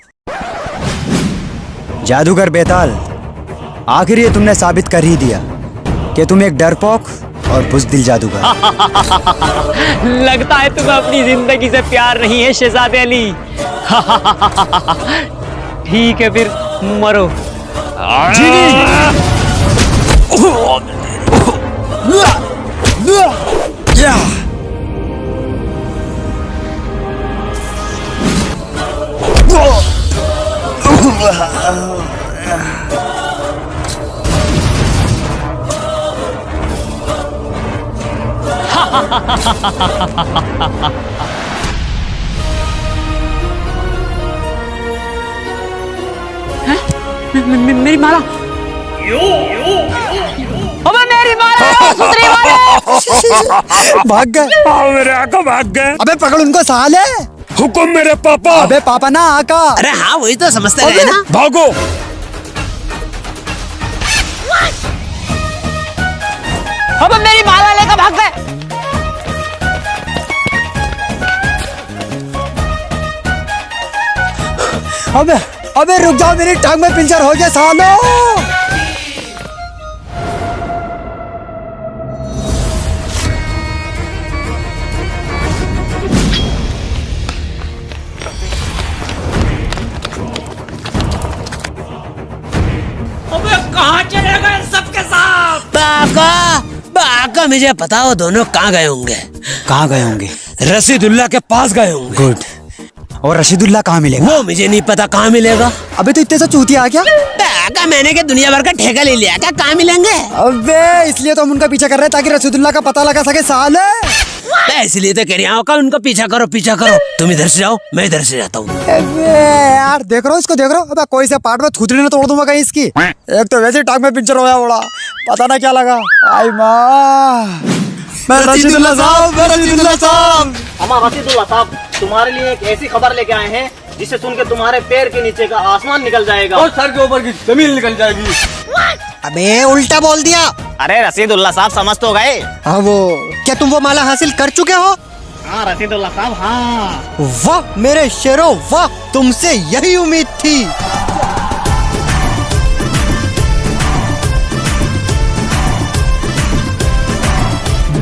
जादूगर बेताल, आखिर ये तुमने साबित कर ही दिया कि तुम एक डरपोक और बुज़दिल जादूगर। लगता है तुम्हें अपनी जिंदगी से प्यार नहीं है शहजादे अली। ठीक है फिर मरो। मेरी माला, अबे मेरी माला, सुतरी वाले भाग गए। मेरे आका भाग गए। अबे पकड़ उनको साले। हुकुम मेरे पापा। अबे पापा ना आका। अरे हाँ वही तो समझते रहे ना। भागो। अबे मेरी माला लेकर भाग गए। अबे अबे रुक जाओ, मेरी टांग में पिंचर हो गया सालो। अबे कहाँ चले गए सबके साथ? बाका मुझे पता हो दोनों कहाँ गए होंगे। कहाँ गए होंगे? रशीदुल्लाह के पास गए होंगे। गुड। और रशीदुल्लाह कहाँ मिलेगा? वो मुझे नहीं पता कहाँ मिलेगा। अबे तो इतने से चूतिया आ गया। बाका मैंने के दुनिया भर का ठेका ले लिया, क्या कहाँ मिलेंगे? अबे इसलिए तो हम उनका पीछा कर रहे हैं ताकि रशीदुल्लाह का पता लगा सके साले। इसलिए तो कह रही हूँ उनका पीछा करो पीछा करो। तुम इधर से जाओ, मैं इधर से जाता हूँ। यार देख रहा हूँ इसको, देख रहा हूँ। अबे कोई से पार्ट में थूथड़ी न तोड़ दूंगा कहीं इसकी। एक तो वैसे टांग में पिंचर होया बड़ा, पता ना क्या लगा। आई माँ, मैं रशीदुल्लाह साहब, मैं रशीदुल्लाह साहब। हमारा रशीदुल्लाह साहब तुम्हारे लिए एक ऐसी खबर लेके आए हैं जिसे सुन के तुम्हारे पैर के नीचे का आसमान निकल जाएगा और सर के ऊपर की जमीन निकल जाएगी। अबे उल्टा बोल दिया। अरे रशीदुल्लाह साहब समझ तो गए। हाँ वो क्या तुम वो माला हासिल कर चुके हो? हाँ रशीदुल्लाह साहब हाँ। वाह मेरे शेरों वाह, तुमसे यही उम्मीद थी।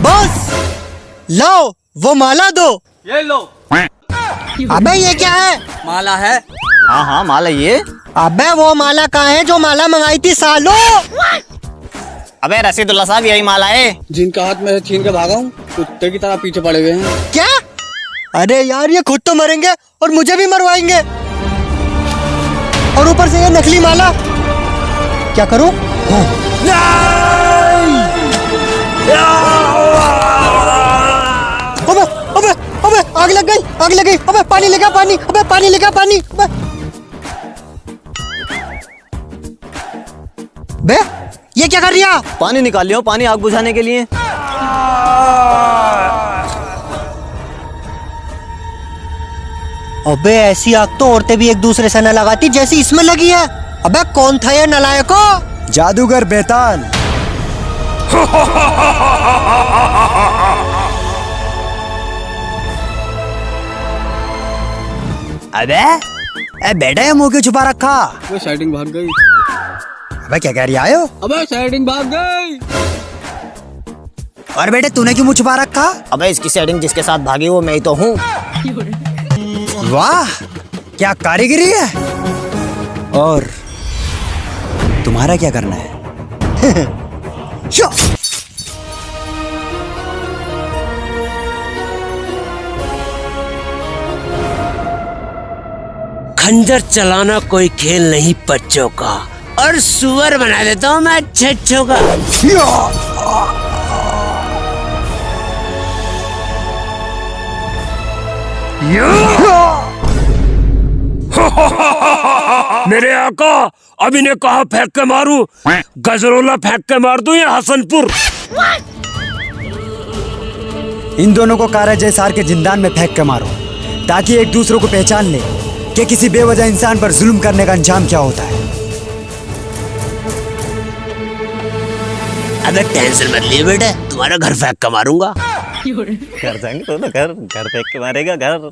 बस लाओ वो माला दो। ये लो। अबे ये क्या है? माला है। हाँ हाँ माला ये। अबे वो माला कहाँ है जो माला मंगाई थी सालो? अबे रशीदुल्लाह साहब यही माला है जिनका हाथ में छीन के भागा हूँ, कुत्ते की तरह पीछे पड़े हुए हैं। क्या? अरे यार ये खुद तो मरेंगे और मुझे भी मरवाएंगे, और ऊपर से ये नकली माला। क्या करूं? अबे अबे अबे आग लग गई, आग लग गई। अबे पानी लेगा पानी, अबे पानी लेगा पानी। बे ये क्या कर रिया? पानी निकाल लियो, पानी आग बुझाने के लिए। अबे ऐसी आग तो औरतें भी एक दूसरे से न लगाती जैसी इसमें लगी है। अबे कौन था ये नालायको? जादूगर बेताल। अबे बेटा ये मुंह क्यों छुपा रखा? वो साइडिंग भाग गई। अबे क्या कह रही आयो? अबे साइडिंग भाग गई। और बेटे तूने क्यों मुंह छुपा रखा? अबे इसकी सेटिंग जिसके साथ भागी वो मैं ही तो हूँ। वाह क्या कारीगरी है। और तुम्हारा क्या करना है? खंजर चलाना कोई खेल नहीं बच्चों का, और सुअर बना देता हूँ मैं अच्छे का। मेरे आका अभी ने कहा फेंक के मारूं, गजरोला फेंक के मार दूं या हसनपुर? इन दोनों को काराजय सार के जिंदान में फेंक के मारो ताकि एक दूसरे को पहचान ले कि किसी बेवजह इंसान पर जुल्म करने का अंजाम क्या होता है। अबे टेंशन मत लिए बेटे, तुम्हारा घर फेंक के मारूंगा। घर जाएंगे तो ना, घर फेंक के मारेगा घर।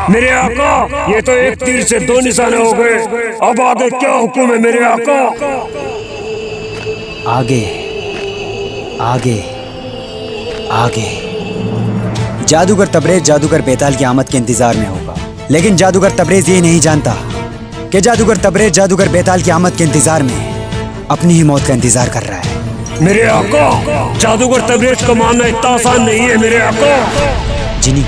मेरे आका ये तो एक तीर से दो निशाने हो गए, अब आगे क्या हुक्म है मेरे आका? आगे आगे आगे जादूगर तबरेज जादूगर बेताल की आमद के इंतजार में होगा, लेकिन जादूगर तबरेज ये नहीं जानता कि जादूगर तबरेज जादूगर बेताल की आमद के इंतजार में अपनी ही मौत का इंतजार कर रहा है। मेरे आका जादूगर तबरेज को मारना इतना आसान नहीं है मेरे आका। जिनी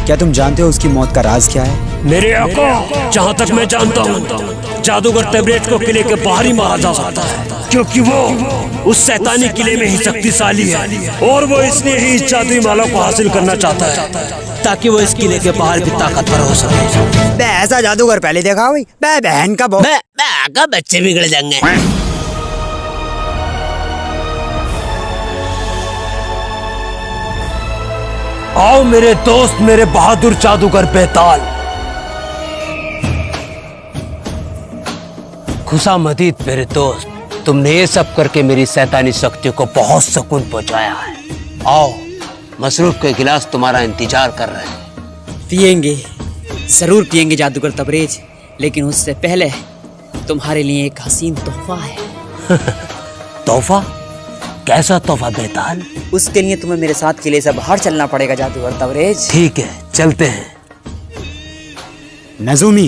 क्या तुम जानते हो उसकी मौत का राज क्या है? मेरे आका जहाँ तक मैं जानता हूँ जादूगर तबरेज को किले के बाहर ही मारा जा सकता है। क्योंकि वो उस शैतानी किले में ही शक्तिशाली है और वो इसलिए ही इस जादुई माला को हासिल करना चाहता है ताकि वो इस किले के बाहर भी ताकतवर हो सके। बे ऐसा जादूगर पहले देखा भाई? बे बहन का आका बच्चे बिगड़ जाएंगे। आओ मेरे दोस्त, मेरे बहादुर जादूगर बेताल। खुशामदीद मेरे दोस्त, तुमने ये सब करके मेरी शैतानी शक्तियों को बहुत सुकून पहुंचाया है। आओ, मसरूफ के गिलास तुम्हारा इंतजार कर रहे हैं। पिएंगे, जरूर पिएंगे जादूगर तबरेज, लेकिन उससे पहले तुम्हारे लिए एक हसीन तोहफा है। तोहफा? कैसा तोहफा बेताल? उसके लिए तुम्हें मेरे साथ किले से बाहर चलना पड़ेगा जादूगर तबरेज। ठीक है, चलते हैं। नजूमी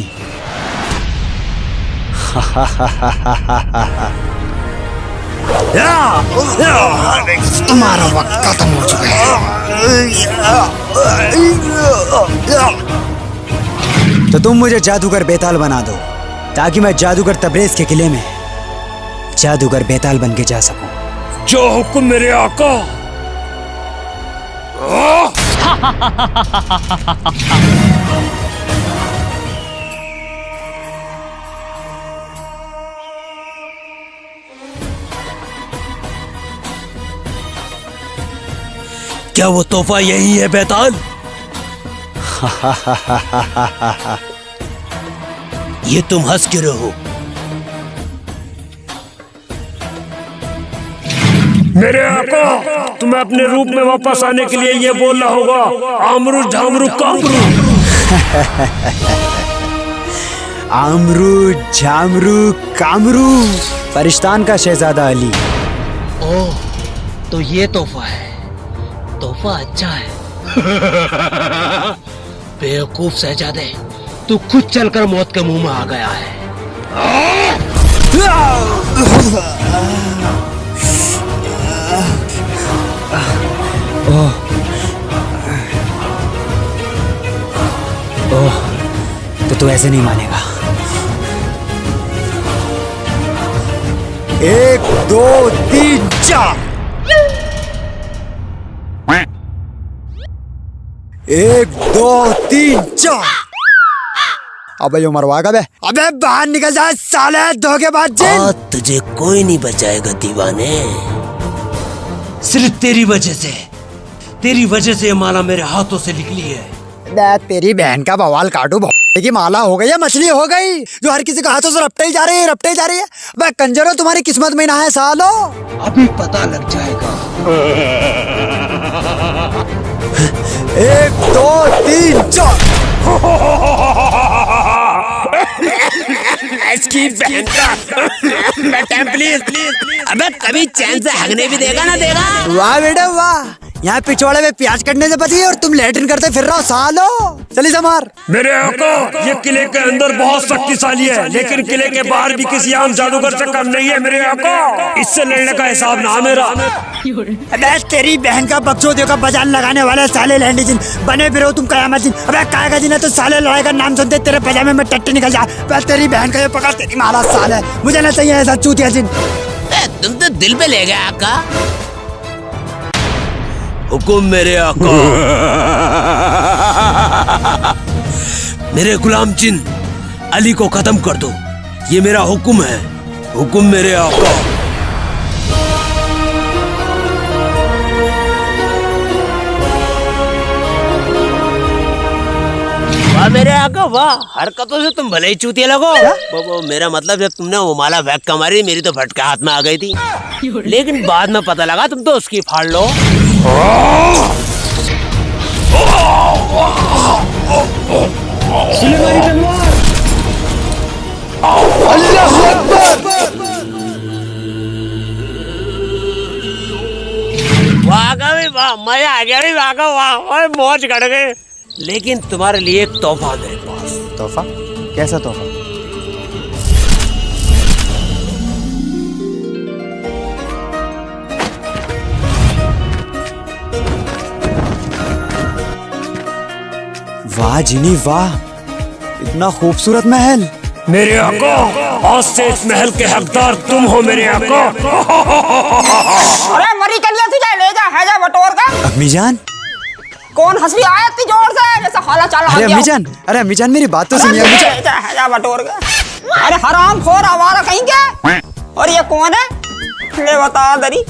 तुम्हारा वक्त खत्म हो चुका है। तो तुम मुझे जादूगर बेताल बना दो ताकि मैं जादूगर तबरेज के किले में जादूगर बेताल बन के जा सकूं। जो हुक्म मेरे आका। क्या वो तोहफा यही है बेताल? ये तुम हंस क्यों रहे हो? मेरे आका, तुम्हें अपने रूप में वापस आने के लिए ये बोलना होगा, आमरू झामरू कामरू। आमरू झामरू कामरू। फरिश्तान का शहजादा अली। ओह, तो ये तोहफा है। तोहफा अच्छा है। बेवकूफ शहजादे, तू खुद चलकर मौत के मुंह में आ गया है। ओह, तो तू ऐसे नहीं मानेगा। 1 2 3 4। 1 2 3 4। अबे यो मरवाएगा बे। अबे बाहर निकल जा साले धोखेबाज जिन। आज तुझे कोई नहीं बचाएगा दीवाने। सिर्फ तेरी वजह से ये माला मेरे हाथों से निकली है। बे तेरी बहन का बवाल काटू की माला हो गई है, मछली हो गई जो हर किसी के हाथों से रपटे ही जा रही है। बे कंजरो, तुम्हारी किस्मत में ना है सालो। अभी पता लग जाएगा। 1 2 3 4। इसकी बहन का बेटा, प्लीज अबे कभी चैन से हगने भी देगा ना देगा। वाह बेटा वाह, यहाँ पिछवाड़े में प्याज कटने से बची और तुम लैट्रिन करते फिर रहे हो सालो। चली समार। मेरे आका, ये किले के अंदर बहुत शक्तिशाली है, लेकिन किले के बाहर भी किसी आम जादूगर से कम नहीं है मेरे आका। इससे लड़ने का हिसाब ना मेरा। अबे तेरी बहन का बकचोदियों का बजान लगाने वाले साले लैंडी जिन बने फिर हो तुम कयामत जिन। अबे काय का जिन है तो साले लड़ाई का नाम सुनते तेरे पजामे में टट्टी निकल जाए। तेरी बहन का ये पकड़, तेरी माला साले, मुझे ना चाहिए ऐसा चूतिया जिन। तुम तो दिल पे ले गए आका। हुकुम मेरे आका। मेरे गुलाम जिन अली को खत्म कर दो, ये मेरा हुक्म है। हुकुम मेरे आका। वाह मेरे आका वाह, हरकतों से तुम भले ही चूतिया लगो। वो मेरा मतलब जब तुमने वो माला फेंक मारी, मेरी तो फटका हाथ में आ गई थी, लेकिन बाद में पता लगा तुम तो उसकी फाड़ लो। वाह भी वाह, मजा आ गया भी वाह का वाह, मौज कट गए। लेकिन तुम्हारे लिए एक तोहफा मेरे पास। तोहफा? कैसा तोहफा? वाह जिनी वाह, इतना खूबसूरत महल, मेरे आका, आज से इस महल के हकदार तुम हो मेरे आका। अरे मरी चलिए तुझे ले जा है जा बटोर का। अम्मी जान, कौन हंसी आया इतनी जोर से जैसा हाला चाला अरे अम्मी जान मेरी बात तो सुनिए अम्मी जान। है जा बटोर का। अरे हराम खोर आवारा कहीं के। और ये कौन है? ले बता दरी।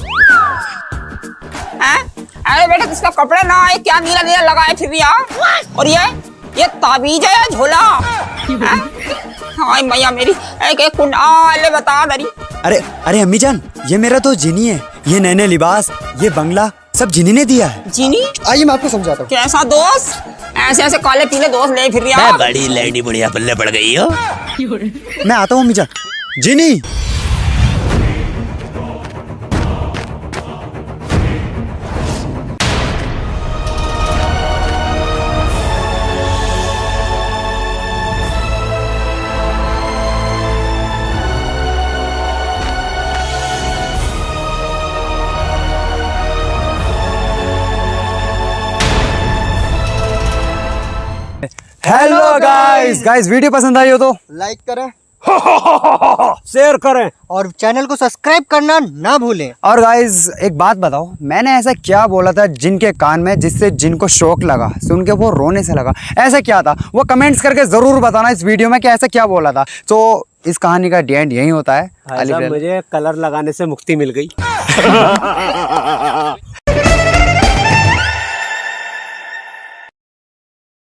हैं? अरे बेटा किसका कपड़े ना आए क्या नीला नीला लगाए फिर भी और ये ताबीज है या झोला? हाय मैया मेरी एक एक कुंडल ले बता दरी। अरे अम्मी जान, ये मेरा तो जिनी है। ये नए नए लिबास, ये बंगला सब जिनी ने दिया है। जिनी? आइए मैं आपको समझाता हूँ। कैसा दोस्त? ऐसे ऐसे काले पीले दोस्त ले फिर रहा। बड़ी लैडी बढ़िया पल्ले पड़ गई हो। मैं आता हूँ अम्मी जान। जिनी, हेलो गाइस वीडियो पसंद आई हो तो लाइक करें, शेयर करें और चैनल को सब्सक्राइब करना ना भूलें। और गाइस एक बात बताओ, मैंने ऐसा क्या बोला था जिन के कान में जिससे जिनको शौक लगा, सुन के वो रोने से लगा? ऐसा क्या था वो कमेंट्स करके जरूर बताना इस वीडियो में कि ऐसा क्या बोला था। तो इस कहानी का एंड यही होता है। मुझे कलर लगाने से मुक्ति मिल गई।